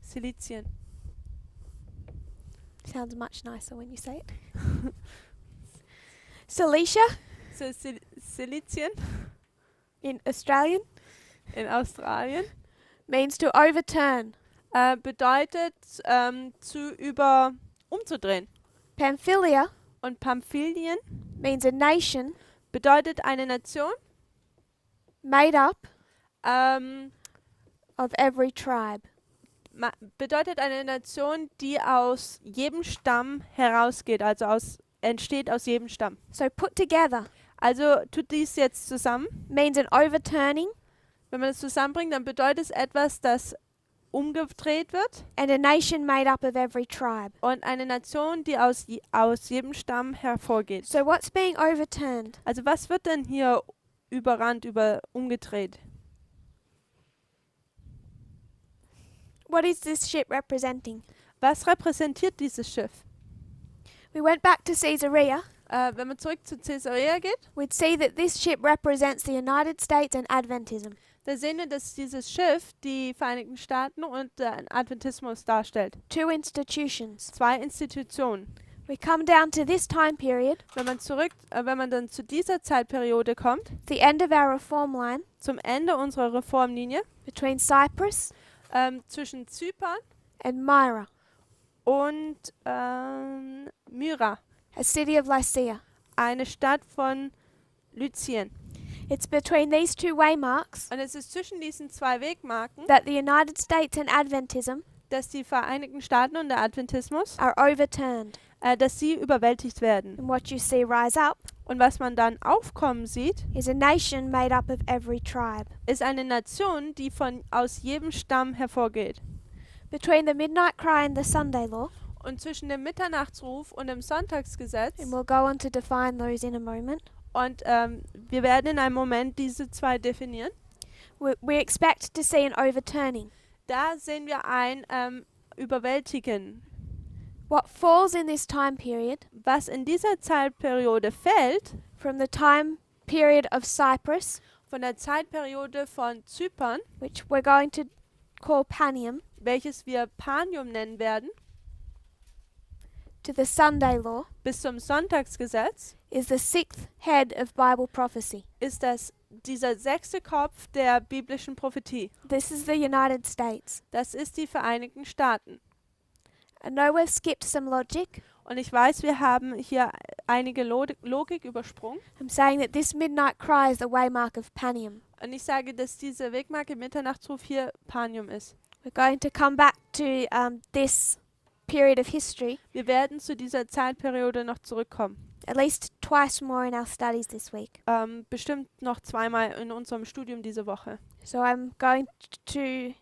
[SPEAKER 2] Silizien.
[SPEAKER 1] Sounds much nicer when you say it. Cilicia
[SPEAKER 2] Silizien
[SPEAKER 1] in Australian
[SPEAKER 2] in Australien
[SPEAKER 1] means to overturn.
[SPEAKER 2] bedeutet umzudrehen.
[SPEAKER 1] Pamphylia
[SPEAKER 2] Und Pamphylien
[SPEAKER 1] means a nation
[SPEAKER 2] bedeutet eine Nation,
[SPEAKER 1] made up
[SPEAKER 2] ähm,
[SPEAKER 1] of every tribe.
[SPEAKER 2] bedeutet eine Nation, die aus jedem Stamm herausgeht, also entsteht aus jedem Stamm.
[SPEAKER 1] So put together
[SPEAKER 2] Also tut dies jetzt zusammen.
[SPEAKER 1] means an overturning
[SPEAKER 2] Wenn man es zusammenbringt, dann bedeutet es etwas, das umgedreht wird
[SPEAKER 1] and a nation made up of every tribe.
[SPEAKER 2] und eine Nation, die aus jedem Stamm hervorgeht.
[SPEAKER 1] So what's being overturned?
[SPEAKER 2] Also was wird denn hier umgedreht?
[SPEAKER 1] What is this ship representing?
[SPEAKER 2] Was repräsentiert dieses Schiff?
[SPEAKER 1] We went back to Caesarea.
[SPEAKER 2] Wenn man zurück zu Caesarea geht,
[SPEAKER 1] We'd see that this ship represents the United States and Adventism.
[SPEAKER 2] da sehen wir, dass dieses Schiff die Vereinigten Staaten und den Adventismus darstellt.
[SPEAKER 1] Two institutions.
[SPEAKER 2] 2 Institutionen.
[SPEAKER 1] We come down to this time period,
[SPEAKER 2] Wenn man dann zu dieser Zeitperiode kommt,
[SPEAKER 1] the end of our reform line,
[SPEAKER 2] zum Ende unserer Reformlinie,
[SPEAKER 1] between Cyprus
[SPEAKER 2] zwischen Zypern
[SPEAKER 1] and Myra,
[SPEAKER 2] und Myra,
[SPEAKER 1] a city of Lycia.
[SPEAKER 2] eine Stadt von Lycien.
[SPEAKER 1] It's between these two waymarks
[SPEAKER 2] Und es ist zwischen diesen 2 Wegmarken,
[SPEAKER 1] that the United States and Adventism
[SPEAKER 2] dass die Vereinigten Staaten und der Adventismus,
[SPEAKER 1] are overturned.
[SPEAKER 2] dass sie überwältigt werden.
[SPEAKER 1] And what you see rise up
[SPEAKER 2] Und was man dann aufkommen sieht,
[SPEAKER 1] is a nation made up of every tribe.
[SPEAKER 2] ist eine Nation, die aus jedem Stamm hervorgeht.
[SPEAKER 1] Between the midnight cry and the Sunday law,
[SPEAKER 2] Und zwischen dem Mitternachtsruf und dem Sonntagsgesetz,
[SPEAKER 1] and we'll go on to define those in a moment,
[SPEAKER 2] und wir werden in einem Moment diese 2 definieren,
[SPEAKER 1] we expect to see an overturning.
[SPEAKER 2] da sehen wir ein Überwältigen.
[SPEAKER 1] What falls in this time period
[SPEAKER 2] Was in dieser Zeitperiode fällt,
[SPEAKER 1] from the time period of Cyprus,
[SPEAKER 2] von der Zeitperiode von Zypern,
[SPEAKER 1] which we're going to call Panium,
[SPEAKER 2] welches wir Panium nennen werden,
[SPEAKER 1] to the Sunday law,
[SPEAKER 2] bis zum Sonntagsgesetz,
[SPEAKER 1] is the sixth head of Bible prophecy.
[SPEAKER 2] ist dieser 6. Kopf der biblischen Prophetie.
[SPEAKER 1] This is the United States.
[SPEAKER 2] Das ist die Vereinigten Staaten.
[SPEAKER 1] I know we've skipped some logic.
[SPEAKER 2] Und ich weiß, wir haben hier einige Logik übersprungen.
[SPEAKER 1] I'm saying that this midnight cry is the waymark of Panium.
[SPEAKER 2] Und ich sage, dass diese Wegmarke Mitternachtsruf hier Panium ist.
[SPEAKER 1] We're going to come back to this period of history
[SPEAKER 2] Wir werden zu dieser Zeitperiode noch zurückkommen.
[SPEAKER 1] at least twice more in our studies this week.
[SPEAKER 2] Bestimmt noch 2-mal in unserem Studium diese Woche.
[SPEAKER 1] So I'm going to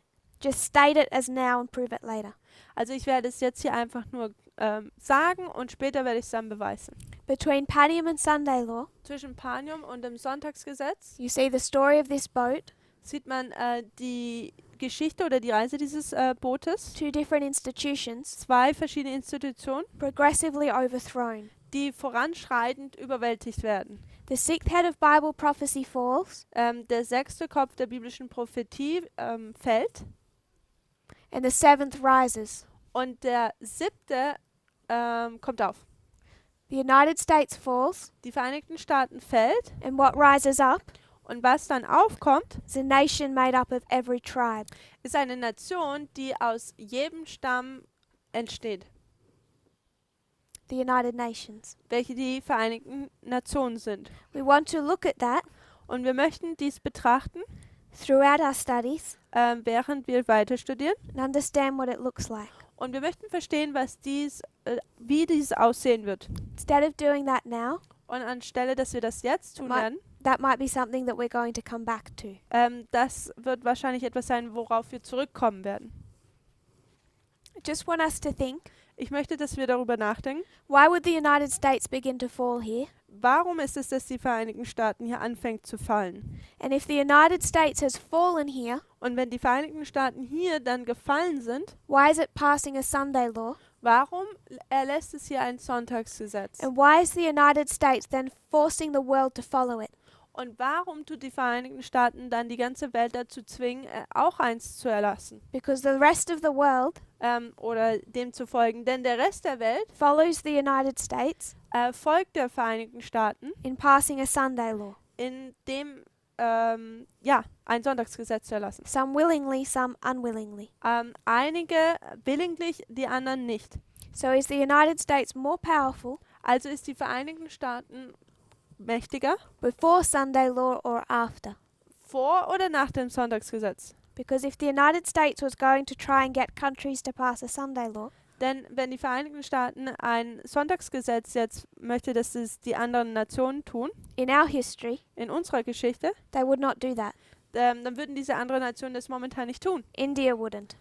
[SPEAKER 1] just state it as now and prove it later.
[SPEAKER 2] Also ich werde es jetzt hier einfach nur sagen und später werde ich es dann beweisen.
[SPEAKER 1] Between Panium and Sunday law,
[SPEAKER 2] Zwischen Panium und dem Sonntagsgesetz
[SPEAKER 1] you see the story of this boat,
[SPEAKER 2] sieht man die Geschichte oder die Reise dieses Bootes.
[SPEAKER 1] two different institutions,
[SPEAKER 2] 2 verschiedene Institutionen,
[SPEAKER 1] progressively overthrown.
[SPEAKER 2] die voranschreitend überwältigt werden.
[SPEAKER 1] The sixth head of Bible prophecy falls,
[SPEAKER 2] Der 6. Kopf der biblischen Prophetie fällt
[SPEAKER 1] and the seventh rises.
[SPEAKER 2] und der 7. kommt auf.
[SPEAKER 1] The United States falls,
[SPEAKER 2] Die Vereinigten Staaten fällt
[SPEAKER 1] and what rises up
[SPEAKER 2] Und was dann aufkommt,
[SPEAKER 1] is a nation made up of every tribe.
[SPEAKER 2] ist eine Nation, die aus jedem Stamm entsteht,
[SPEAKER 1] The United Nations.
[SPEAKER 2] welche die Vereinigten Nationen sind.
[SPEAKER 1] We want to look at that
[SPEAKER 2] Und wir möchten dies betrachten,
[SPEAKER 1] throughout our studies
[SPEAKER 2] während wir weiter studieren.
[SPEAKER 1] and understand what it looks like.
[SPEAKER 2] Und wir möchten verstehen, wie dies aussehen wird.
[SPEAKER 1] Instead of doing that now,
[SPEAKER 2] Und anstelle, dass wir das jetzt tun werden,
[SPEAKER 1] that might be something that we're going to come back to.
[SPEAKER 2] das wird wahrscheinlich etwas sein, worauf wir zurückkommen werden.
[SPEAKER 1] I just want us to think,
[SPEAKER 2] Ich möchte, dass wir darüber nachdenken.
[SPEAKER 1] why would the United States begin to fall here?
[SPEAKER 2] Warum ist es, dass die Vereinigten Staaten hier anfängt zu fallen?
[SPEAKER 1] And if the United States has fallen here,
[SPEAKER 2] Und wenn die Vereinigten Staaten hier dann gefallen sind,
[SPEAKER 1] why is it passing a Sunday law?
[SPEAKER 2] warum erlässt es hier ein Sonntagsgesetz?
[SPEAKER 1] And why is the United States then forcing the world to follow it?
[SPEAKER 2] Und warum tut die Vereinigten Staaten dann die ganze Welt dazu zwingen, auch eins zu erlassen?
[SPEAKER 1] Because the rest of the world
[SPEAKER 2] Oder dem zu folgen? Denn der Rest der Welt
[SPEAKER 1] follows the United States
[SPEAKER 2] folgt der Vereinigten Staaten,
[SPEAKER 1] in passing a Sunday law.
[SPEAKER 2] in dem ein Sonntagsgesetz zu erlassen.
[SPEAKER 1] Some willingly, some unwillingly.
[SPEAKER 2] Einige willentlich, die anderen nicht.
[SPEAKER 1] So is the United States more powerful
[SPEAKER 2] Also ist die Vereinigten Staaten mächtiger
[SPEAKER 1] before Sunday law or after?
[SPEAKER 2] vor oder nach dem Sonntagsgesetz?
[SPEAKER 1] Because if the United States was going to try and get countries to pass a Sunday law,
[SPEAKER 2] Denn wenn die Vereinigten Staaten ein Sonntagsgesetz jetzt möchte, dass es die anderen Nationen tun,
[SPEAKER 1] in our history,
[SPEAKER 2] in unserer Geschichte,
[SPEAKER 1] they would not do that.
[SPEAKER 2] dann würden diese anderen Nationen das momentan nicht tun.
[SPEAKER 1] India wouldn't.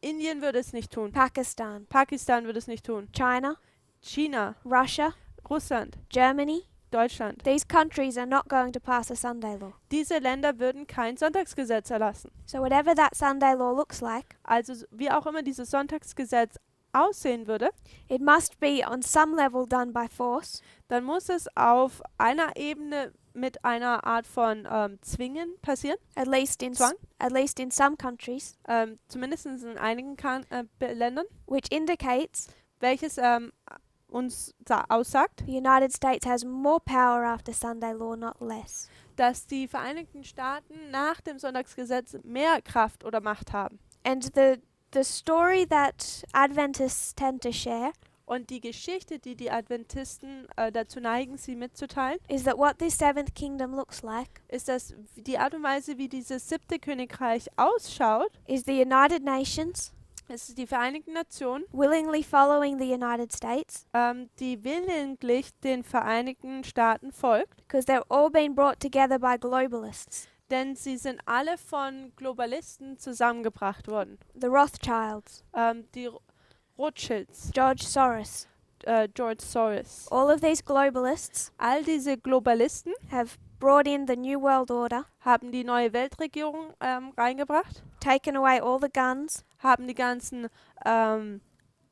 [SPEAKER 2] Indien würde es nicht tun.
[SPEAKER 1] Pakistan,
[SPEAKER 2] Pakistan würde es nicht tun.
[SPEAKER 1] China,
[SPEAKER 2] China,
[SPEAKER 1] Russia,
[SPEAKER 2] Russland,
[SPEAKER 1] Germany,
[SPEAKER 2] Deutschland.
[SPEAKER 1] these countries are not going to pass a Sunday law.
[SPEAKER 2] Diese Länder würden kein Sonntagsgesetz erlassen.
[SPEAKER 1] So whatever that Sunday law looks like,
[SPEAKER 2] Also wie auch immer dieses Sonntagsgesetz aussehen würde,
[SPEAKER 1] it must be on some level done by force,
[SPEAKER 2] dann muss es auf einer Ebene mit einer Art von Zwingen passieren,
[SPEAKER 1] at least in
[SPEAKER 2] Zwang.
[SPEAKER 1] at least in some countries,
[SPEAKER 2] zumindest in einigen Ländern,
[SPEAKER 1] which indicates
[SPEAKER 2] welches uns aussagt,
[SPEAKER 1] the United States has more power after Sunday law, not less.
[SPEAKER 2] dass die Vereinigten Staaten nach dem Sonntagsgesetz mehr Kraft oder Macht haben.
[SPEAKER 1] And the story that Adventists tend to share
[SPEAKER 2] Und die Geschichte, die die Adventisten dazu neigen, sie mitzuteilen,
[SPEAKER 1] is that what this seventh kingdom looks like
[SPEAKER 2] ist, dass die Art und Weise, wie dieses 7. Königreich ausschaut,
[SPEAKER 1] is the United Nations
[SPEAKER 2] es ist die Vereinigten Nationen,
[SPEAKER 1] willingly following the United States
[SPEAKER 2] die willentlich den Vereinigten Staaten folgt,
[SPEAKER 1] because they're all being brought together by globalists.
[SPEAKER 2] denn sie sind alle von Globalisten zusammengebracht worden.
[SPEAKER 1] The Rothschilds,
[SPEAKER 2] Die Rothschilds,
[SPEAKER 1] George Soros.
[SPEAKER 2] George Soros.
[SPEAKER 1] All of these globalists
[SPEAKER 2] All diese Globalisten
[SPEAKER 1] have brought in the New World Order,
[SPEAKER 2] haben die neue Weltregierung reingebracht,
[SPEAKER 1] taken away all the guns,
[SPEAKER 2] haben die ganzen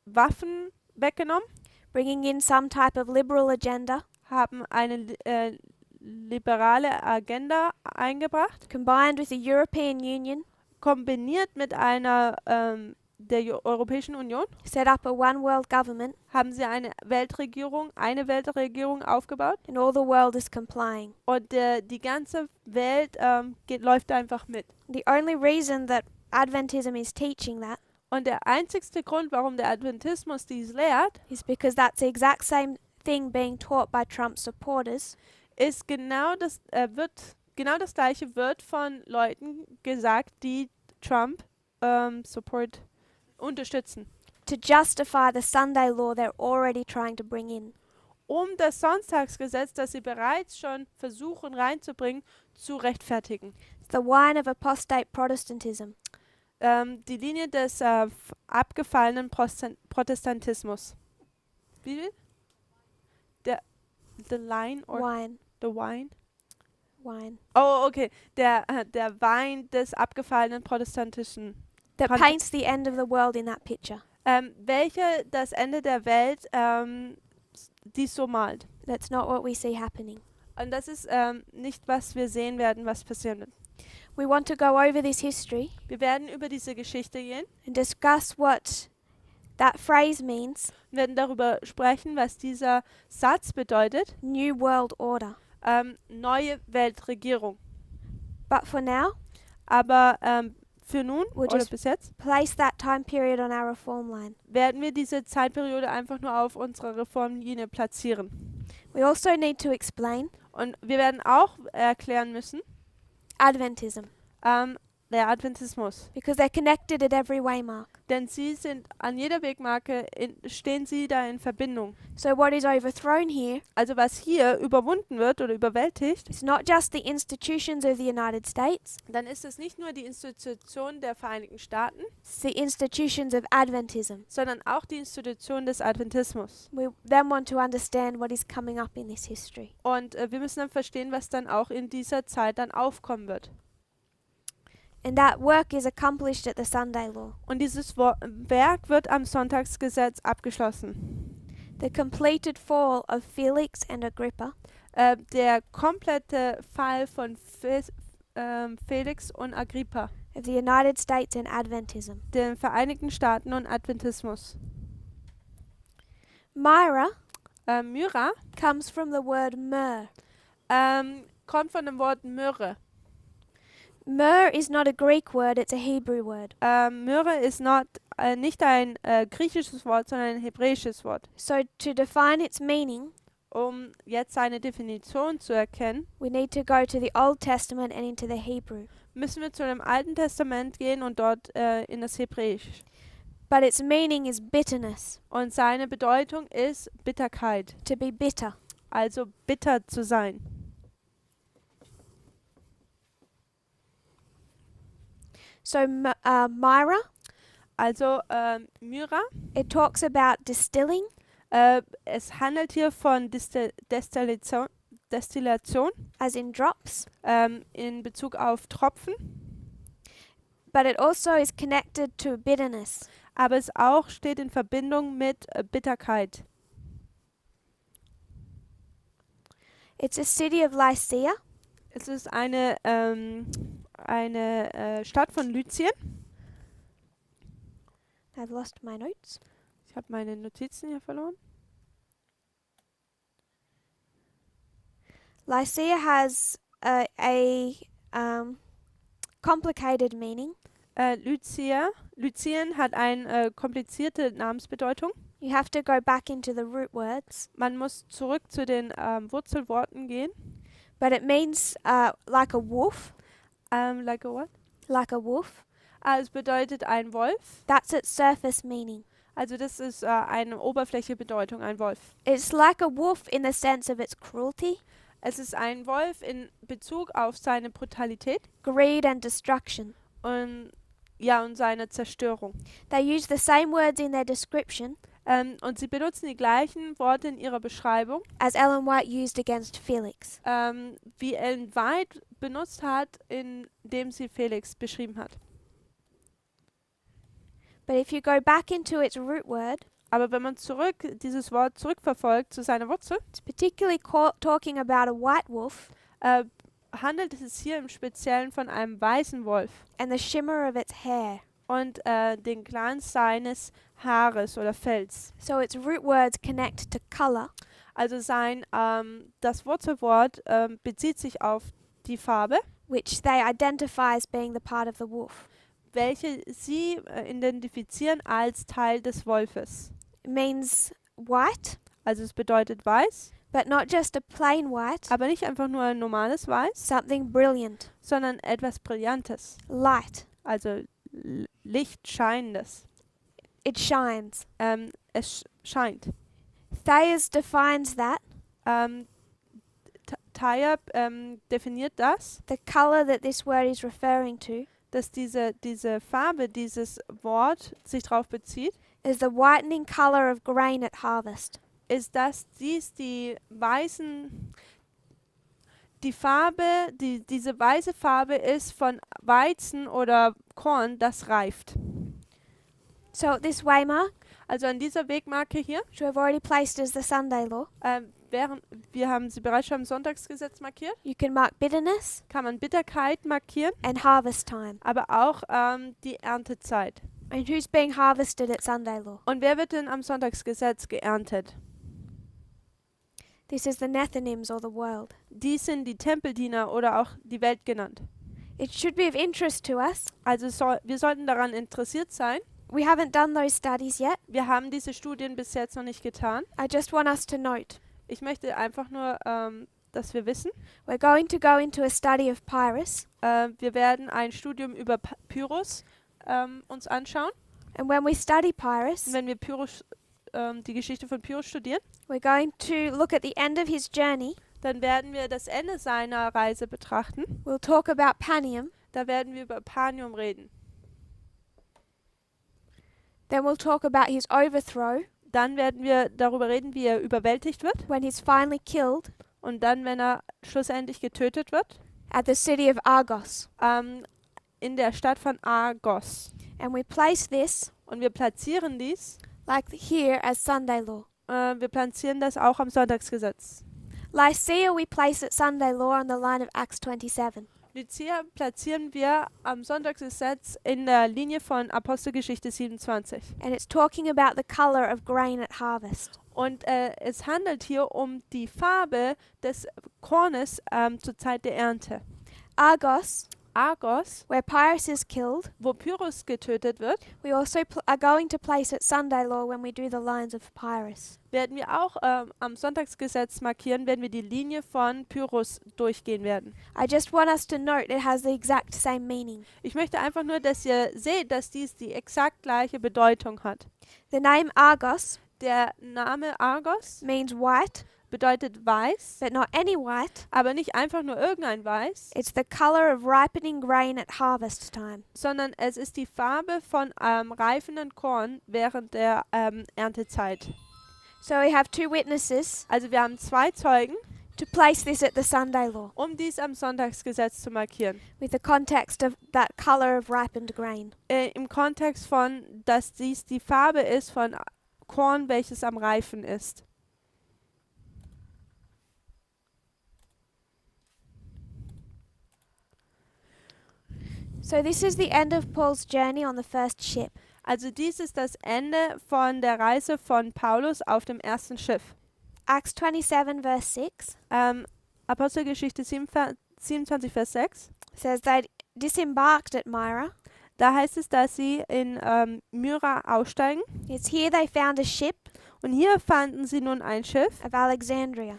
[SPEAKER 2] Waffen weggenommen,
[SPEAKER 1] bringing in some type of liberal agenda,
[SPEAKER 2] haben eine liberale Agenda eingebracht,
[SPEAKER 1] combined with the European Union,
[SPEAKER 2] kombiniert mit einer der Europäischen Union,
[SPEAKER 1] set up a one world government,
[SPEAKER 2] haben sie eine Weltregierung aufgebaut
[SPEAKER 1] and all the world is complying.
[SPEAKER 2] und die ganze Welt läuft einfach mit.
[SPEAKER 1] The only reason that Adventism is teaching that
[SPEAKER 2] Und der einzigste Grund, warum der Adventismus dies lehrt,
[SPEAKER 1] is because that's the exact same thing being taught by Trump supporters,
[SPEAKER 2] ist genau das gleiche wird von Leuten gesagt, die Trump unterstützen,
[SPEAKER 1] to justify the Sunday law they're already trying to bring in.
[SPEAKER 2] das Sonntagsgesetz, das sie bereits schon versuchen reinzubringen, zu rechtfertigen.
[SPEAKER 1] The wine of apostate Protestantism.
[SPEAKER 2] Die Linie des abgefallenen Protestantismus. Wie viel? The line or
[SPEAKER 1] Wine.
[SPEAKER 2] the wine?
[SPEAKER 1] Wine.
[SPEAKER 2] Oh, okay. Der Wein des abgefallenen protestantischen.
[SPEAKER 1] That paints the end of the world in that picture.
[SPEAKER 2] Welche das Ende der Welt dies so malt.
[SPEAKER 1] That's not what we see happening.
[SPEAKER 2] Und das ist nicht, was wir sehen werden, was passieren wird.
[SPEAKER 1] We want to go over this history
[SPEAKER 2] Wir werden über diese Geschichte gehen,
[SPEAKER 1] and discuss what that phrase means,
[SPEAKER 2] werden darüber sprechen, was dieser Satz bedeutet,
[SPEAKER 1] New World Order.
[SPEAKER 2] neue Weltregierung.
[SPEAKER 1] But for now,
[SPEAKER 2] Aber für nun
[SPEAKER 1] We'll
[SPEAKER 2] oder
[SPEAKER 1] just-
[SPEAKER 2] bis jetzt
[SPEAKER 1] place that time period on our reform line.
[SPEAKER 2] werden wir diese Zeitperiode einfach nur auf unserer Reformlinie platzieren.
[SPEAKER 1] We also need to explain
[SPEAKER 2] Und wir werden auch erklären müssen,
[SPEAKER 1] Adventism,
[SPEAKER 2] der Adventismus.
[SPEAKER 1] because they're connected at every waymark.
[SPEAKER 2] Denn sie sind an jeder Wegmarke, stehen sie da in Verbindung.
[SPEAKER 1] So what is overthrown here
[SPEAKER 2] Also was hier überwunden wird oder überwältigt,
[SPEAKER 1] is not just the institutions of the United States,
[SPEAKER 2] dann ist es nicht nur die Institution der Vereinigten Staaten,
[SPEAKER 1] it's the institutions of Adventism.
[SPEAKER 2] sondern auch die Institution des Adventismus.
[SPEAKER 1] We then want to understand what is coming up in this history.
[SPEAKER 2] Und wir müssen dann verstehen, was dann auch in dieser Zeit dann aufkommen wird.
[SPEAKER 1] And that work is accomplished at the Sunday law.
[SPEAKER 2] Und dieses Werk wird am Sonntagsgesetz abgeschlossen.
[SPEAKER 1] The completed fall of Felix and Agrippa
[SPEAKER 2] Der komplette Fall von Felix und Agrippa,
[SPEAKER 1] of the United States and Adventism.
[SPEAKER 2] den Vereinigten Staaten und Adventismus.
[SPEAKER 1] Myra
[SPEAKER 2] Myra
[SPEAKER 1] comes from the word myrrh.
[SPEAKER 2] kommt von dem Wort Myrrhe.
[SPEAKER 1] Myrrh is not a Greek word, it's a Hebrew word.
[SPEAKER 2] Myrrhe ist nicht ein griechisches Wort, sondern ein hebräisches Wort.
[SPEAKER 1] So to define its meaning,
[SPEAKER 2] Um jetzt seine Definition zu erkennen,
[SPEAKER 1] we need to go to the Old Testament and into the Hebrew.
[SPEAKER 2] müssen wir zu dem Alten Testament gehen und dort in das Hebräisch.
[SPEAKER 1] But its meaning is bitterness,
[SPEAKER 2] Und seine Bedeutung ist Bitterkeit,
[SPEAKER 1] to be bitter.
[SPEAKER 2] also bitter zu sein.
[SPEAKER 1] So Myra,
[SPEAKER 2] Also Myra,
[SPEAKER 1] it talks about distilling,
[SPEAKER 2] es handelt hier von Destillation
[SPEAKER 1] as in drops,
[SPEAKER 2] in Bezug auf Tropfen,
[SPEAKER 1] but it also is connected to bitterness.
[SPEAKER 2] aber es auch steht in Verbindung mit Bitterkeit.
[SPEAKER 1] It's a city of Lycia,
[SPEAKER 2] Es ist eine Stadt von Lycien.
[SPEAKER 1] I've lost my notes.
[SPEAKER 2] Ich habe meine Notizen hier verloren.
[SPEAKER 1] Lycia has a complicated meaning.
[SPEAKER 2] Lycien hat eine komplizierte Namensbedeutung.
[SPEAKER 1] You have to go back into the root words,
[SPEAKER 2] Man muss zurück zu den Wurzelworten gehen.
[SPEAKER 1] but it means like a wolf,
[SPEAKER 2] Like a what?
[SPEAKER 1] like a wolf.
[SPEAKER 2] Es bedeutet ein Wolf.
[SPEAKER 1] That's its surface meaning.
[SPEAKER 2] Also das ist eine oberflächliche Bedeutung, ein Wolf.
[SPEAKER 1] It's like a wolf in the sense of its cruelty,
[SPEAKER 2] Es ist ein Wolf in Bezug auf seine Brutalität
[SPEAKER 1] greed, and destruction.
[SPEAKER 2] und seine Zerstörung.
[SPEAKER 1] They use the same words in their description
[SPEAKER 2] Und sie benutzen die gleichen Worte in ihrer Beschreibung,
[SPEAKER 1] as Ellen White used against Felix.
[SPEAKER 2] wie Ellen White benutzt hat, indem sie Felix beschrieben hat.
[SPEAKER 1] But if you go back into its root word,
[SPEAKER 2] Aber wenn man dieses Wort zurückverfolgt zu seiner Wurzel,
[SPEAKER 1] it's particularly talking about a white wolf
[SPEAKER 2] handelt es hier im Speziellen von einem weißen Wolf
[SPEAKER 1] and the shimmer of its hair.
[SPEAKER 2] und den Glanz seines Haares oder Fells.
[SPEAKER 1] So its root words connect to color,
[SPEAKER 2] Also das Wurzelwort bezieht sich auf die Farbe,
[SPEAKER 1] which they identify as being the part of the wolf.
[SPEAKER 2] welche sie identifizieren als Teil des Wolfes.
[SPEAKER 1] It means white,
[SPEAKER 2] Also es bedeutet weiß,
[SPEAKER 1] but not just a plain white,
[SPEAKER 2] aber nicht einfach nur ein normales Weiß,
[SPEAKER 1] something brilliant,
[SPEAKER 2] sondern etwas Brillantes,
[SPEAKER 1] light.
[SPEAKER 2] also Lichtscheinendes.
[SPEAKER 1] It shines.
[SPEAKER 2] Es scheint.
[SPEAKER 1] Thayers defines that
[SPEAKER 2] Thayer definiert das,
[SPEAKER 1] the color that this word is referring to
[SPEAKER 2] dass diese Farbe, dieses Wort sich darauf bezieht,
[SPEAKER 1] is the whitening color of grain at harvest.
[SPEAKER 2] ist, dass diese weiße Farbe ist von Weizen oder Korn, das reift.
[SPEAKER 1] So at this waymark,
[SPEAKER 2] Also an dieser Wegmarke hier,
[SPEAKER 1] which we've already placed as the Sunday law,
[SPEAKER 2] wir haben sie bereits schon im Sonntagsgesetz markiert,
[SPEAKER 1] you can mark bitterness
[SPEAKER 2] kann man Bitterkeit markieren,
[SPEAKER 1] and harvest time.
[SPEAKER 2] aber auch die Erntezeit.
[SPEAKER 1] And who's being harvested at Sunday law?
[SPEAKER 2] Und wer wird denn am Sonntagsgesetz geerntet?
[SPEAKER 1] This is the Nethinims or the world.
[SPEAKER 2] Dies sind die Tempeldiener oder auch die Welt genannt.
[SPEAKER 1] It should be of interest to us.
[SPEAKER 2] Also wir sollten daran interessiert sein.
[SPEAKER 1] We haven't done those studies yet.
[SPEAKER 2] Wir haben diese Studien bis jetzt noch nicht getan.
[SPEAKER 1] I just want us to note.
[SPEAKER 2] Ich möchte einfach nur, dass wir wissen,
[SPEAKER 1] We're going to go into a study of Pyrrhus.
[SPEAKER 2] wir werden ein Studium über Pyrrhus uns anschauen.
[SPEAKER 1] And when we study Pyrrhus,
[SPEAKER 2] Und wenn wir Pyrrhus, die Geschichte von Pyrrhus studieren,
[SPEAKER 1] we're going to look at the end of his journey.
[SPEAKER 2] dann werden wir das Ende seiner Reise betrachten.
[SPEAKER 1] We'll talk about Panium.
[SPEAKER 2] Da werden wir über Panium reden.
[SPEAKER 1] Then we'll talk about his overthrow
[SPEAKER 2] Dann werden wir darüber reden, wie er überwältigt wird.
[SPEAKER 1] when he's finally killed
[SPEAKER 2] Und dann, wenn er schlussendlich getötet wird,
[SPEAKER 1] at the city of Argos.
[SPEAKER 2] in der Stadt von Argos.
[SPEAKER 1] And we place this,
[SPEAKER 2] Und wir platzieren dies,
[SPEAKER 1] like here, as Sunday law.
[SPEAKER 2] wir platzieren das auch am Sonntagsgesetz.
[SPEAKER 1] Lycia we place at Sunday law on the line of Acts 27.
[SPEAKER 2] Lycia platzieren wir am Sonntagsgesetz in der Linie von Apostelgeschichte 27.
[SPEAKER 1] And it's talking about the color of grain at harvest.
[SPEAKER 2] Und es handelt hier um die Farbe des Kornes zur Zeit der Ernte.
[SPEAKER 1] Argos,
[SPEAKER 2] Argos,
[SPEAKER 1] where Pyrrhus is killed,
[SPEAKER 2] wo Pyrrhus getötet wird,
[SPEAKER 1] we also are going to place at Sunday law when we do the lines of Pyrrhus.
[SPEAKER 2] werden wir auch am Sonntagsgesetz markieren, wenn wir die Linie von Pyrrhus durchgehen werden.
[SPEAKER 1] I just want us to note it has the exact same meaning.
[SPEAKER 2] Ich möchte einfach nur, dass ihr seht, dass dies die exakt gleiche Bedeutung hat.
[SPEAKER 1] The name Argos
[SPEAKER 2] Der Name Argos
[SPEAKER 1] means white,
[SPEAKER 2] bedeutet weiß,
[SPEAKER 1] but not any white.
[SPEAKER 2] aber nicht einfach nur irgendein Weiß,
[SPEAKER 1] It's the color of ripening grain at harvest time.
[SPEAKER 2] sondern es ist die Farbe von reifenden Korn während der Erntezeit.
[SPEAKER 1] So we have two witnesses
[SPEAKER 2] Also wir haben zwei Zeugen,
[SPEAKER 1] to place this at the Sunday law
[SPEAKER 2] um dies am Sonntagsgesetz zu markieren.
[SPEAKER 1] with the context of that color of ripened grain.
[SPEAKER 2] Im Kontext von, dass dies die Farbe ist von Korn, welches am Reifen ist.
[SPEAKER 1] So this is the end of Paul's journey on the first ship.
[SPEAKER 2] Also dies ist das Ende von der Reise von Paulus auf dem ersten Schiff.
[SPEAKER 1] Acts 27 verse 6
[SPEAKER 2] Apostelgeschichte 27, Vers 6.
[SPEAKER 1] says they disembarked at Myra.
[SPEAKER 2] Da heißt es, dass sie in Myra aussteigen.
[SPEAKER 1] It's here they found a ship
[SPEAKER 2] Und hier fanden sie nun ein Schiff,
[SPEAKER 1] of Alexandria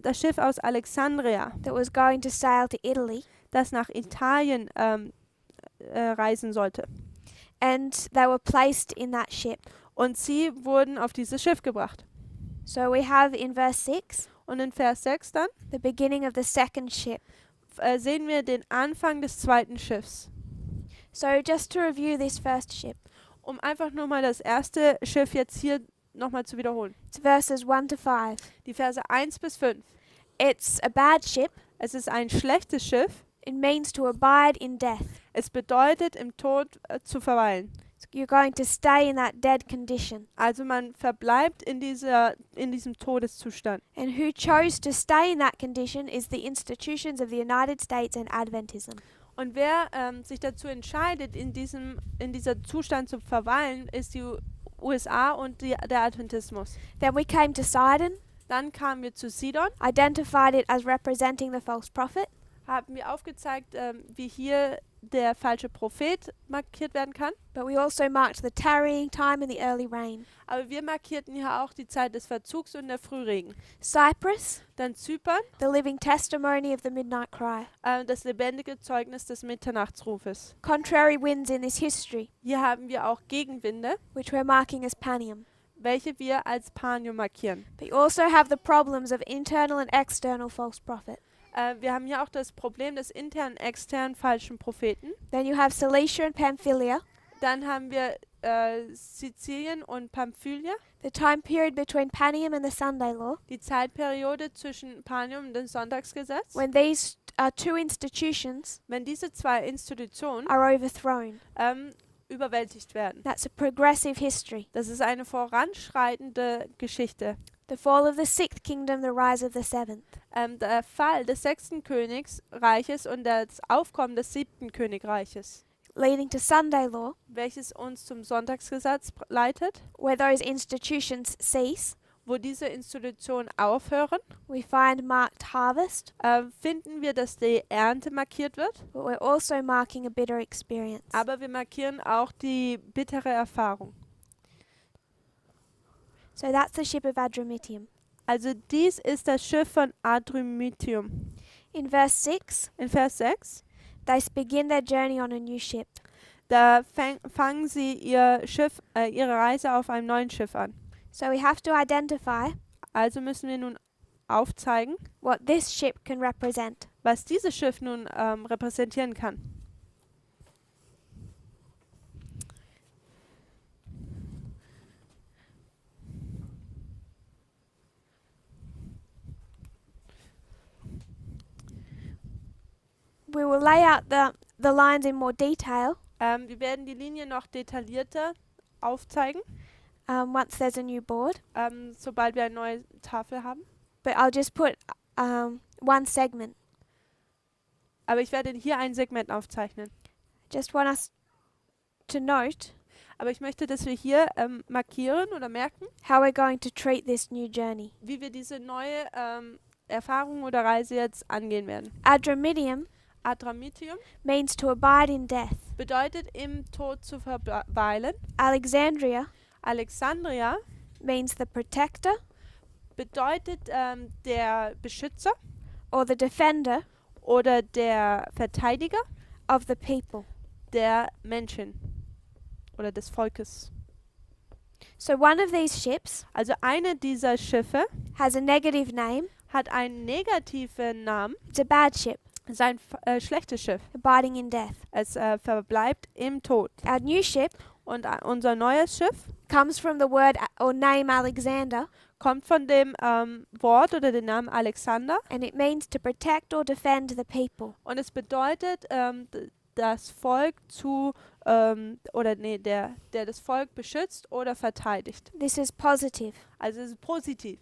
[SPEAKER 2] das Schiff aus Alexandria,
[SPEAKER 1] that was going to sail to Italy,
[SPEAKER 2] das nach Italien reisen sollte.
[SPEAKER 1] and they were placed in that ship.
[SPEAKER 2] Und sie wurden auf dieses Schiff gebracht.
[SPEAKER 1] So we have in verse 6
[SPEAKER 2] Und in Vers 6 dann
[SPEAKER 1] the beginning of the second ship.
[SPEAKER 2] sehen wir den Anfang des zweiten Schiffs.
[SPEAKER 1] So just to review this first ship,
[SPEAKER 2] Um einfach nur mal das erste Schiff jetzt hier nochmal zu wiederholen.
[SPEAKER 1] it's verses 1 to 5.
[SPEAKER 2] Die Verse 1 bis 5.
[SPEAKER 1] It's a bad ship.
[SPEAKER 2] Es ist ein schlechtes Schiff.
[SPEAKER 1] It means to abide in death.
[SPEAKER 2] Es bedeutet, im Tod zu verweilen.
[SPEAKER 1] So you're going to stay in that dead condition.
[SPEAKER 2] Also man verbleibt in diesem Todeszustand.
[SPEAKER 1] And who chose to stay in that condition is the institutions of the United States and Adventism.
[SPEAKER 2] Und wer sich dazu entscheidet, in dieser Zustand zu verweilen, ist die USA und der Adventismus.
[SPEAKER 1] Then we came to Sidon,
[SPEAKER 2] Dann kamen wir zu Sidon,
[SPEAKER 1] identified it as representing the false prophet.
[SPEAKER 2] haben wir aufgezeigt, wie hier der falsche Prophet markiert werden kann.
[SPEAKER 1] But we also marked the tarrying time and the early rain.
[SPEAKER 2] Aber wir markierten hier auch die Zeit des Verzugs und der Frühregen.
[SPEAKER 1] Cyprus,
[SPEAKER 2] Dann Zypern,
[SPEAKER 1] the living testimony of the midnight cry.
[SPEAKER 2] das lebendige Zeugnis des Mitternachtsrufes.
[SPEAKER 1] Contrary winds in this history,
[SPEAKER 2] Hier haben wir auch Gegenwinde,
[SPEAKER 1] which we're marking as Panium.
[SPEAKER 2] welche wir als Panium markieren.
[SPEAKER 1] But you also have the problems of internal and external false prophet.
[SPEAKER 2] Wir haben hier auch das Problem des internen, externen falschen Propheten.
[SPEAKER 1] Then you have Cilicia and Pamphylia,
[SPEAKER 2] Dann haben wir Sizilien und Pamphylia,
[SPEAKER 1] the time period between Panium and the Sunday law,
[SPEAKER 2] die Zeitperiode zwischen Panium und dem Sonntagsgesetz.
[SPEAKER 1] when these two institutions
[SPEAKER 2] Wenn diese zwei Institutionen
[SPEAKER 1] are overthrown.
[SPEAKER 2] überwältigt werden.
[SPEAKER 1] That's a progressive history.
[SPEAKER 2] Das ist eine voranschreitende Geschichte.
[SPEAKER 1] The fall of the sixth kingdom, the rise of the seventh.
[SPEAKER 2] Der Fall des 6. Königreiches und das Aufkommen des 7. Königreiches,
[SPEAKER 1] Leading to Sunday law,
[SPEAKER 2] welches uns zum Sonntagsgesetz leitet,
[SPEAKER 1] where those institutions cease,
[SPEAKER 2] wo diese Institutionen aufhören,
[SPEAKER 1] we find marked harvest,
[SPEAKER 2] finden wir, dass die Ernte markiert wird,
[SPEAKER 1] but we're also marking a bitter experience.
[SPEAKER 2] aber wir markieren auch die bittere Erfahrung.
[SPEAKER 1] So that's the ship of Adramyttium.
[SPEAKER 2] Also dies ist das Schiff von Adramyttium.
[SPEAKER 1] In verse 6,
[SPEAKER 2] In Vers 6,
[SPEAKER 1] they begin their journey on a new ship.
[SPEAKER 2] da fangen sie ihre Reise auf einem neuen Schiff an.
[SPEAKER 1] So we have to identify
[SPEAKER 2] Also müssen wir nun aufzeigen,
[SPEAKER 1] what this ship can represent.
[SPEAKER 2] was dieses Schiff nun repräsentieren kann.
[SPEAKER 1] We will lay out the lines in more detail
[SPEAKER 2] Wir werden die Linie noch detaillierter aufzeigen,
[SPEAKER 1] once there's a new board,
[SPEAKER 2] sobald wir eine neue Tafel haben.
[SPEAKER 1] but I'll just put one segment.
[SPEAKER 2] Aber ich werde hier ein Segment aufzeichnen.
[SPEAKER 1] Just want us to note
[SPEAKER 2] Aber ich möchte, dass wir hier markieren oder merken,
[SPEAKER 1] how we're going to treat this new journey.
[SPEAKER 2] wie wir diese neue Erfahrung oder Reise jetzt angehen werden.
[SPEAKER 1] Adramyttium
[SPEAKER 2] Adramyttium
[SPEAKER 1] means to abide in death.
[SPEAKER 2] bedeutet im Tod zu verweilen.
[SPEAKER 1] Alexandria
[SPEAKER 2] Alexandria
[SPEAKER 1] means the protector
[SPEAKER 2] bedeutet der Beschützer
[SPEAKER 1] or the defender
[SPEAKER 2] oder der Verteidiger
[SPEAKER 1] of the people.
[SPEAKER 2] der Menschen oder des Volkes.
[SPEAKER 1] So one of these ships
[SPEAKER 2] Also eine dieser Schiffe
[SPEAKER 1] has a negative name.
[SPEAKER 2] hat einen negativen Namen.
[SPEAKER 1] It's a bad ship,
[SPEAKER 2] Es ist ein schlechtes Schiff.
[SPEAKER 1] abiding in death.
[SPEAKER 2] Es verbleibt im Tod.
[SPEAKER 1] Our new ship
[SPEAKER 2] Und unser neues Schiff
[SPEAKER 1] comes from the word or name Alexander,
[SPEAKER 2] kommt von dem Wort oder dem Namen Alexander.
[SPEAKER 1] and it means to protect or defend the people.
[SPEAKER 2] Und es bedeutet, das Volk der das Volk beschützt oder verteidigt.
[SPEAKER 1] This is positive.
[SPEAKER 2] Also es ist positiv.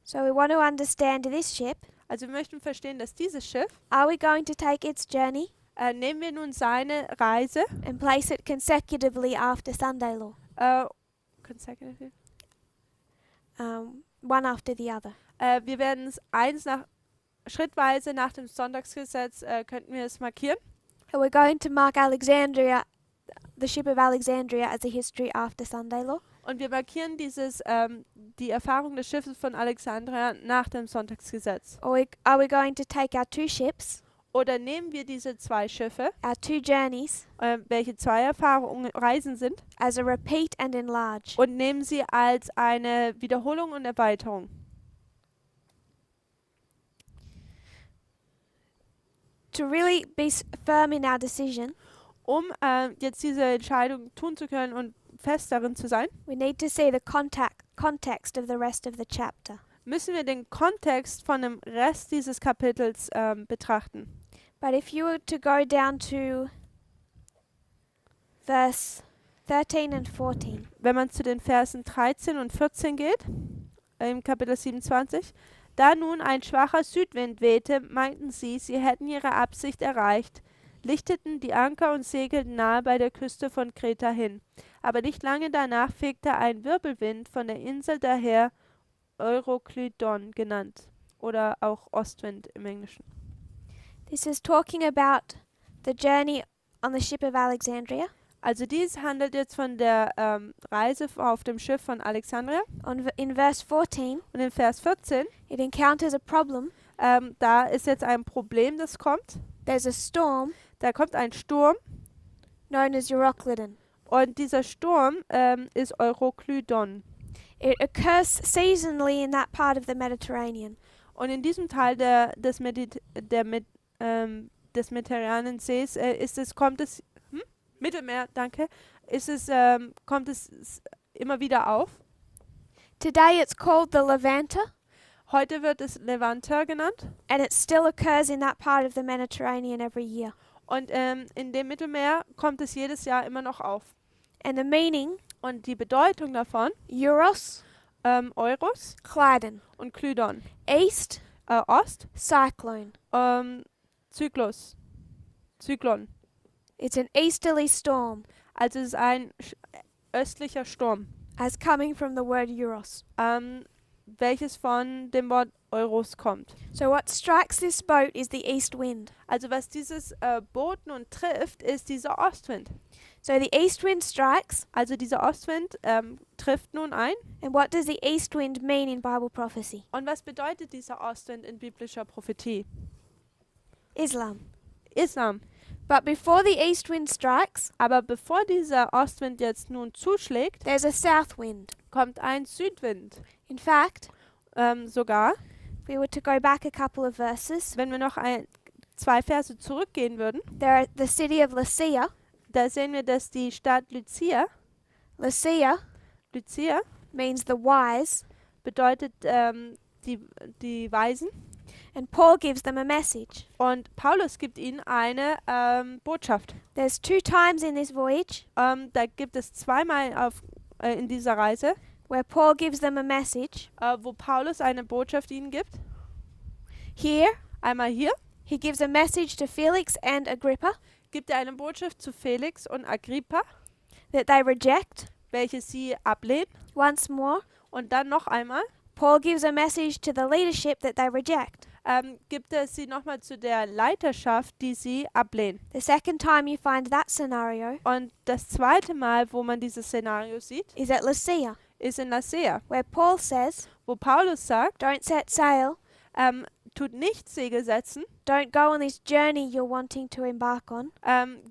[SPEAKER 1] So we want to understand this ship.
[SPEAKER 2] Also wir möchten verstehen, dass dieses Schiff,
[SPEAKER 1] Are we going to take its journey
[SPEAKER 2] nehmen wir nun seine Reise,
[SPEAKER 1] and place it consecutively after Sunday law,
[SPEAKER 2] consecutive,
[SPEAKER 1] one after the other?
[SPEAKER 2] wir werden es schrittweise nach dem Sonntagsgesetz könnten wir es markieren.
[SPEAKER 1] And we're going to mark Alexandria, the ship of Alexandria, as a history after Sunday law.
[SPEAKER 2] Und wir markieren die Erfahrung des Schiffes von Alexandria nach dem Sonntagsgesetz.
[SPEAKER 1] Or are we going to take our two ships,
[SPEAKER 2] Oder nehmen wir diese zwei Schiffe,
[SPEAKER 1] our two journeys,
[SPEAKER 2] welche zwei Reisen sind,
[SPEAKER 1] as a repeat and enlarge?
[SPEAKER 2] und nehmen sie als eine Wiederholung und Erweiterung.
[SPEAKER 1] To really be firm in our decision,
[SPEAKER 2] Um jetzt diese Entscheidung tun zu können und fest darin zu sein,
[SPEAKER 1] we need to see the context of the rest of the chapter.
[SPEAKER 2] müssen wir den Kontext von dem Rest dieses Kapitels betrachten.
[SPEAKER 1] But if you were to go down to verse 13 and 14,
[SPEAKER 2] Wenn man zu den Versen 13 und 14 geht, im Kapitel 27, da nun ein schwacher Südwind wehte, meinten sie hätten ihre Absicht erreicht, lichteten die Anker und segelten nahe bei der Küste von Kreta hin. Aber nicht lange danach fegte ein Wirbelwind von der Insel daher, Euroklydon genannt, oder auch Ostwind im Englischen.
[SPEAKER 1] this is talking about the journey on the ship of Alexandria.
[SPEAKER 2] Also dies handelt jetzt von der Reise auf dem Schiff von Alexandria.
[SPEAKER 1] In verse 14,
[SPEAKER 2] Und in Vers 14,
[SPEAKER 1] it encounters a problem.
[SPEAKER 2] da ist jetzt ein Problem, das kommt.
[SPEAKER 1] There's a storm
[SPEAKER 2] Da kommt ein Sturm
[SPEAKER 1] known as Euroclydon.
[SPEAKER 2] und dieser Sturm ist Euroklydon.
[SPEAKER 1] It occurs seasonally in that part of the Mediterranean.
[SPEAKER 2] Und in diesem Teil des Mediterranen Sees Mittelmeer, danke, kommt es immer wieder auf.
[SPEAKER 1] Today it's called the Levanter,
[SPEAKER 2] Heute wird es Levanter genannt.
[SPEAKER 1] and it still occurs in that part of the Mediterranean every year.
[SPEAKER 2] Und in dem Mittelmeer kommt es jedes Jahr immer noch auf.
[SPEAKER 1] And the meaning,
[SPEAKER 2] Und die Bedeutung davon,
[SPEAKER 1] Euros,
[SPEAKER 2] Euros
[SPEAKER 1] Clydon.
[SPEAKER 2] und Klydon.
[SPEAKER 1] East,
[SPEAKER 2] Ost,
[SPEAKER 1] cyclone.
[SPEAKER 2] Zyklon.
[SPEAKER 1] It's an easterly storm.
[SPEAKER 2] Also es ist ein östlicher Sturm.
[SPEAKER 1] as coming from the word euros.
[SPEAKER 2] Welches von dem Wort Euros kommt.
[SPEAKER 1] So what strikes this boat is the east wind.
[SPEAKER 2] Also was dieses Boot nun trifft, ist dieser Ostwind.
[SPEAKER 1] So the east wind strikes,
[SPEAKER 2] Also dieser Ostwind trifft nun ein.
[SPEAKER 1] and what does the east wind mean in Bible prophecy?
[SPEAKER 2] Und was bedeutet dieser Ostwind in biblischer Prophetie?
[SPEAKER 1] Islam.
[SPEAKER 2] Islam.
[SPEAKER 1] But before the east wind strikes,
[SPEAKER 2] Aber bevor dieser Ostwind jetzt nun zuschlägt,
[SPEAKER 1] there's a south wind.
[SPEAKER 2] kommt ein Südwind.
[SPEAKER 1] In fact,
[SPEAKER 2] Sogar,
[SPEAKER 1] if we were to go back a couple of verses,
[SPEAKER 2] wenn wir noch 2 Verse zurückgehen würden,
[SPEAKER 1] there the city of Lycia.
[SPEAKER 2] da sehen wir, dass die Stadt Lycia
[SPEAKER 1] Means the wise,
[SPEAKER 2] bedeutet die Weisen.
[SPEAKER 1] and Paul gives them a message.
[SPEAKER 2] Und Paulus gibt ihnen eine Botschaft.
[SPEAKER 1] There's 2 times in this voyage
[SPEAKER 2] Da gibt es zweimal in dieser Reise,
[SPEAKER 1] where Paul gives them a message.
[SPEAKER 2] wo Paulus eine Botschaft ihnen gibt.
[SPEAKER 1] Here,
[SPEAKER 2] Einmal hier
[SPEAKER 1] he gives a message to Felix and Agrippa
[SPEAKER 2] gibt er eine Botschaft zu Felix und Agrippa,
[SPEAKER 1] that they reject.
[SPEAKER 2] welche sie ablehnen.
[SPEAKER 1] Once more,
[SPEAKER 2] Und dann noch einmal
[SPEAKER 1] Paul gives a message to the leadership that they reject.
[SPEAKER 2] gibt er sie nochmal zu der Leiterschaft, die sie ablehnen.
[SPEAKER 1] The second time you find that scenario
[SPEAKER 2] Und das zweite Mal, wo man dieses Szenario sieht,
[SPEAKER 1] is at Lycia,
[SPEAKER 2] ist in Lasea,
[SPEAKER 1] where Paul says,
[SPEAKER 2] wo Paulus sagt,
[SPEAKER 1] don't set sail,
[SPEAKER 2] tut nicht Segel setzen,
[SPEAKER 1] don't go on this journey you're wanting to embark on.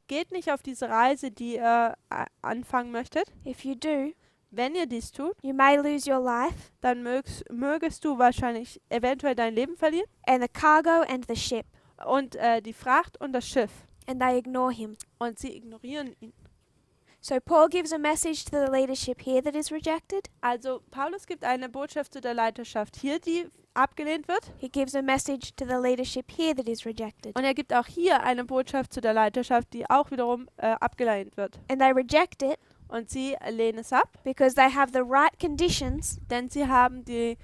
[SPEAKER 2] geht nicht auf diese Reise, die ihr anfangen möchtet.
[SPEAKER 1] If you do,
[SPEAKER 2] Wenn ihr dies tut,
[SPEAKER 1] you may lose your life
[SPEAKER 2] dann mögest du wahrscheinlich eventuell dein Leben verlieren
[SPEAKER 1] and the cargo and the ship.
[SPEAKER 2] und die Fracht und das Schiff.
[SPEAKER 1] And they ignore him.
[SPEAKER 2] Und sie ignorieren ihn.
[SPEAKER 1] So Paul gives a message to the leadership here that is rejected.
[SPEAKER 2] Also Paulus gibt eine Botschaft zu der Leiterschaft hier, die abgelehnt wird.
[SPEAKER 1] He gives a message to the leadership here that is rejected.
[SPEAKER 2] Und er gibt auch hier eine Botschaft zu der Leiterschaft, die auch wiederum abgelehnt wird.
[SPEAKER 1] And they reject it
[SPEAKER 2] Und sie lehnen es ab,
[SPEAKER 1] because they have the right conditions
[SPEAKER 2] denn sie haben die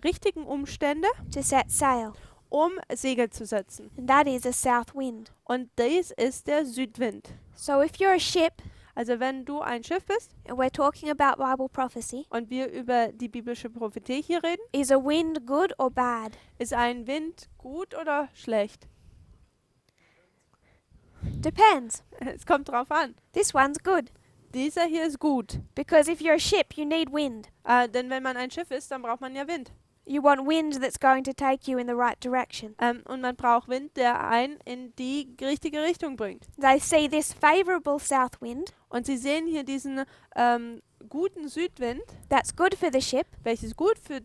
[SPEAKER 2] richtigen Umstände,
[SPEAKER 1] to set sail.
[SPEAKER 2] um Segel zu setzen.
[SPEAKER 1] And that is a south wind.
[SPEAKER 2] Und dies ist der Südwind.
[SPEAKER 1] So if you're a ship,
[SPEAKER 2] Also wenn du ein Schiff bist
[SPEAKER 1] and we're talking about Bible prophecy,
[SPEAKER 2] und wir über die biblische Prophetie hier reden,
[SPEAKER 1] is a wind good or bad?
[SPEAKER 2] ist ein Wind gut oder schlecht?
[SPEAKER 1] Depends.
[SPEAKER 2] Es kommt drauf an.
[SPEAKER 1] This one's good.
[SPEAKER 2] Dieser hier ist gut.
[SPEAKER 1] Because if you're a ship, you need wind.
[SPEAKER 2] Denn wenn man ein Schiff ist, dann braucht man ja Wind.
[SPEAKER 1] You want wind that's going to take you in the right direction.
[SPEAKER 2] Und man braucht Wind, der einen in die richtige Richtung bringt.
[SPEAKER 1] They see this favorable south wind
[SPEAKER 2] Und sie sehen hier diesen guten Südwind,
[SPEAKER 1] that's good for the ship,
[SPEAKER 2] welches gut für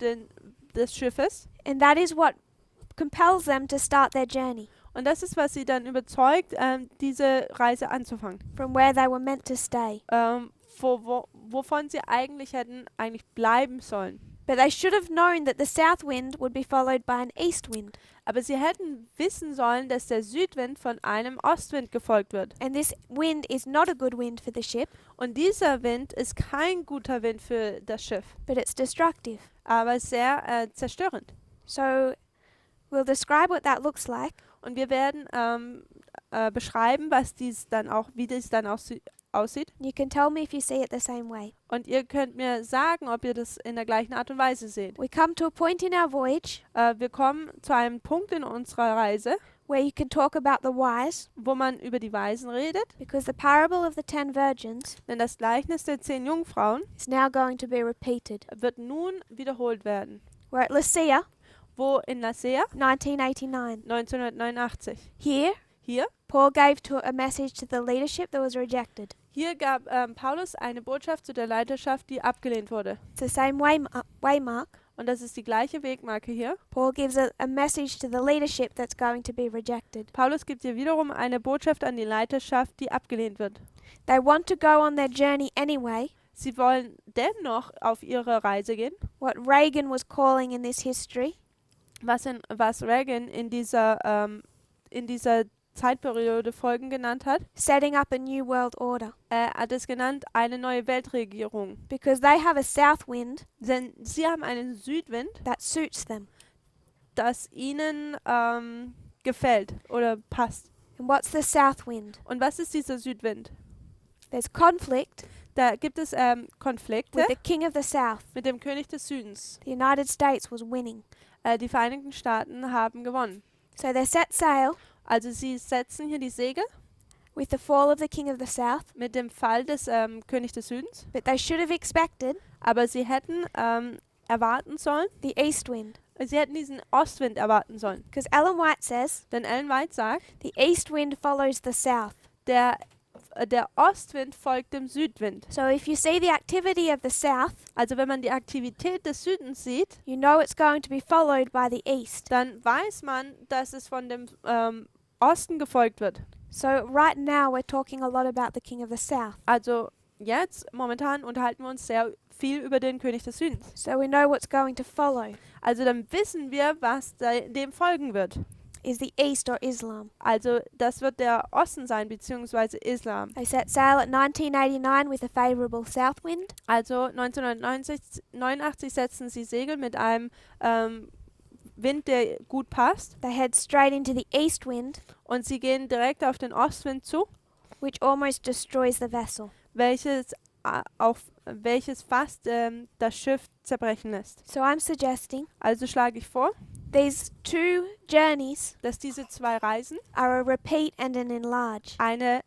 [SPEAKER 2] das Schiff ist.
[SPEAKER 1] and that is what compels them to start their journey
[SPEAKER 2] Und das ist, was sie dann überzeugt, diese Reise anzufangen.
[SPEAKER 1] from where they were meant to stay.
[SPEAKER 2] Wovon sie eigentlich hätten bleiben sollen.
[SPEAKER 1] But they should have known that the south wind would be followed by an east wind.
[SPEAKER 2] Aber sie hätten wissen sollen, dass der Südwind von einem Ostwind gefolgt wird.
[SPEAKER 1] And this wind is not a good wind for the ship,
[SPEAKER 2] Und dieser Wind ist kein guter Wind für das Schiff,
[SPEAKER 1] but it's destructive.
[SPEAKER 2] aber sehr zerstörend.
[SPEAKER 1] So we'll describe what that looks like.
[SPEAKER 2] Und wir werden beschreiben, wie dies dann aussieht.
[SPEAKER 1] You can tell me if you see it the same way.
[SPEAKER 2] Und ihr könnt mir sagen, ob ihr das in der gleichen Art und Weise seht.
[SPEAKER 1] We come to a point in our voyage
[SPEAKER 2] Wir kommen zu einem Punkt in unserer Reise,
[SPEAKER 1] where you can talk about the wise,
[SPEAKER 2] wo man über die Weisen redet,
[SPEAKER 1] because the parable of the 10 virgins
[SPEAKER 2] denn das Gleichnis der 10 Jungfrauen
[SPEAKER 1] is now going to be repeated.
[SPEAKER 2] wird nun wiederholt werden.
[SPEAKER 1] We're at Lycia,
[SPEAKER 2] Wo in Lasea
[SPEAKER 1] 1989.
[SPEAKER 2] 1989.
[SPEAKER 1] Here, Paul gave a message to the leadership that was rejected.
[SPEAKER 2] Hier gab Paulus eine Botschaft zu der Leiterschaft, die abgelehnt wurde.
[SPEAKER 1] It's the same waymark.
[SPEAKER 2] Und das ist die gleiche Wegmarke hier.
[SPEAKER 1] Paul gives a message to the leadership that's going to be rejected.
[SPEAKER 2] Paulus gibt hier wiederum eine Botschaft an die Leiterschaft, die abgelehnt wird.
[SPEAKER 1] They want to go on their journey anyway.
[SPEAKER 2] Sie wollen dennoch auf ihre Reise gehen,
[SPEAKER 1] What Reagan was calling in this history
[SPEAKER 2] was Reagan in dieser Zeitperiode Folgen genannt hat.
[SPEAKER 1] setting up a new world order.
[SPEAKER 2] Er hat es genannt, eine neue Weltregierung.
[SPEAKER 1] Because they have a south wind
[SPEAKER 2] Denn sie haben einen Südwind,
[SPEAKER 1] that suits them.
[SPEAKER 2] das ihnen gefällt oder passt.
[SPEAKER 1] And what's the south wind?
[SPEAKER 2] Und was ist dieser Südwind?
[SPEAKER 1] There's conflict,
[SPEAKER 2] Da gibt es Konflikte
[SPEAKER 1] with the king of the south.
[SPEAKER 2] mit dem König des Südens.
[SPEAKER 1] The United States was winning.
[SPEAKER 2] Die Vereinigten Staaten haben gewonnen.
[SPEAKER 1] So they set sail
[SPEAKER 2] Also sie setzen hier die Segel
[SPEAKER 1] with the fall of the king of the south,
[SPEAKER 2] mit dem Fall des König des Südens.
[SPEAKER 1] but they should have expected
[SPEAKER 2] Aber sie hätten erwarten sollen,
[SPEAKER 1] the east wind.
[SPEAKER 2] sie hätten diesen Ostwind erwarten sollen.
[SPEAKER 1] Because Ellen White says
[SPEAKER 2] Denn Ellen White sagt,
[SPEAKER 1] the east wind follows the south.
[SPEAKER 2] der Ostwind folgt dem Südwind.
[SPEAKER 1] So if you see the activity of the south,
[SPEAKER 2] Also wenn man die Aktivität des Südens sieht,
[SPEAKER 1] you know it's going to be followed by the east.
[SPEAKER 2] dann weiß man, dass es von dem Osten gefolgt wird.
[SPEAKER 1] So right now we're talking a lot about the king of the south.
[SPEAKER 2] Also jetzt, momentan, unterhalten wir uns sehr viel über den König des Südens.
[SPEAKER 1] So we know what's going to follow
[SPEAKER 2] Also dann wissen wir, was dem folgen wird.
[SPEAKER 1] is the east or Islam.
[SPEAKER 2] Also das wird der Osten sein, beziehungsweise Islam.
[SPEAKER 1] They set sail at 1989 with a favorable south wind.
[SPEAKER 2] Also 1989 setzen sie Segel mit einem Wind, der gut passt.
[SPEAKER 1] They head straight into the east wind,
[SPEAKER 2] Und sie gehen direkt auf den Ostwind zu,
[SPEAKER 1] which almost destroys the vessel.
[SPEAKER 2] welches fast das Schiff zerbrechen lässt.
[SPEAKER 1] So I'm suggesting
[SPEAKER 2] Also schlage ich vor,
[SPEAKER 1] these two journeys
[SPEAKER 2] dass diese zwei Reisen
[SPEAKER 1] are a repeat and an enlarge.
[SPEAKER 2] eine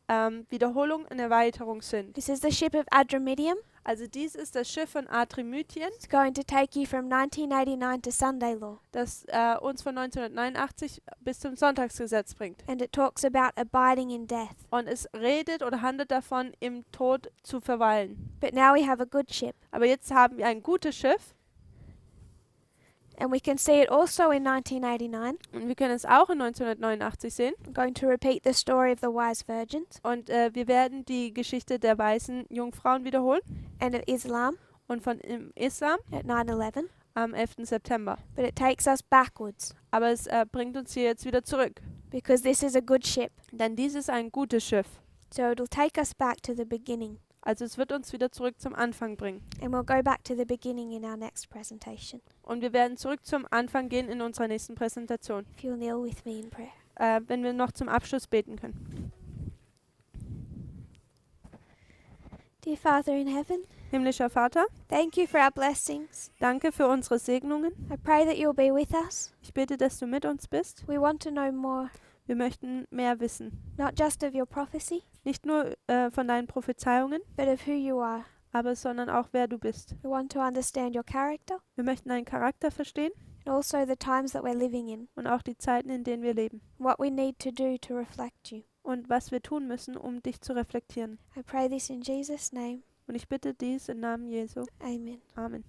[SPEAKER 2] Wiederholung, eine Erweiterung sind.
[SPEAKER 1] This is the ship of Adramyttium.
[SPEAKER 2] Also dies ist das Schiff von Adramyttium,
[SPEAKER 1] It's going to take you from 1989 to Sunday law.
[SPEAKER 2] das uns von 1989 bis zum Sonntagsgesetz bringt.
[SPEAKER 1] And it talks about abiding in death.
[SPEAKER 2] Und es redet oder handelt davon, im Tod zu verweilen.
[SPEAKER 1] But now we have a good ship.
[SPEAKER 2] Aber jetzt haben wir ein gutes Schiff
[SPEAKER 1] And we can see it also in 1989.
[SPEAKER 2] und wir können es auch in 1989 sehen.
[SPEAKER 1] I'm going to repeat the story of the wise virgins
[SPEAKER 2] Und wir werden die Geschichte der weißen Jungfrauen wiederholen
[SPEAKER 1] and of Islam
[SPEAKER 2] und von im Islam
[SPEAKER 1] at 9/11.
[SPEAKER 2] am 11. September.
[SPEAKER 1] But it takes us backwards
[SPEAKER 2] Aber es bringt uns hier jetzt wieder zurück.
[SPEAKER 1] because this is a good ship.
[SPEAKER 2] Denn dies ist ein gutes Schiff.
[SPEAKER 1] So it'll take us back to the beginning.
[SPEAKER 2] Also es wird uns wieder zurück zum Anfang bringen.
[SPEAKER 1] And we'll go back to the beginning in our next presentation.
[SPEAKER 2] Und wir werden zurück zum Anfang gehen in unserer nächsten Präsentation,
[SPEAKER 1] If you'll kneel with me in prayer.
[SPEAKER 2] wenn wir noch zum Abschluss beten können.
[SPEAKER 1] Dear Father in heaven,
[SPEAKER 2] Himmlischer Vater,
[SPEAKER 1] thank you for our blessings.
[SPEAKER 2] danke für unsere Segnungen.
[SPEAKER 1] I pray that you'll be with us.
[SPEAKER 2] Ich bitte, dass du mit uns bist.
[SPEAKER 1] We want to know more,
[SPEAKER 2] Wir möchten mehr wissen.
[SPEAKER 1] not just of your prophecy,
[SPEAKER 2] Nicht nur von deinen Prophezeiungen,
[SPEAKER 1] but of who you are.
[SPEAKER 2] aber sondern auch, wer du bist.
[SPEAKER 1] We want to understand your character
[SPEAKER 2] Wir möchten deinen Charakter verstehen
[SPEAKER 1] and also the times that we're living in,
[SPEAKER 2] und auch die Zeiten, in denen wir leben.
[SPEAKER 1] what we need to do to reflect you.
[SPEAKER 2] Und was wir tun müssen, um dich zu reflektieren.
[SPEAKER 1] I pray this in Jesus' name.
[SPEAKER 2] Und ich bitte dies im Namen Jesu.
[SPEAKER 1] Amen.
[SPEAKER 2] Amen.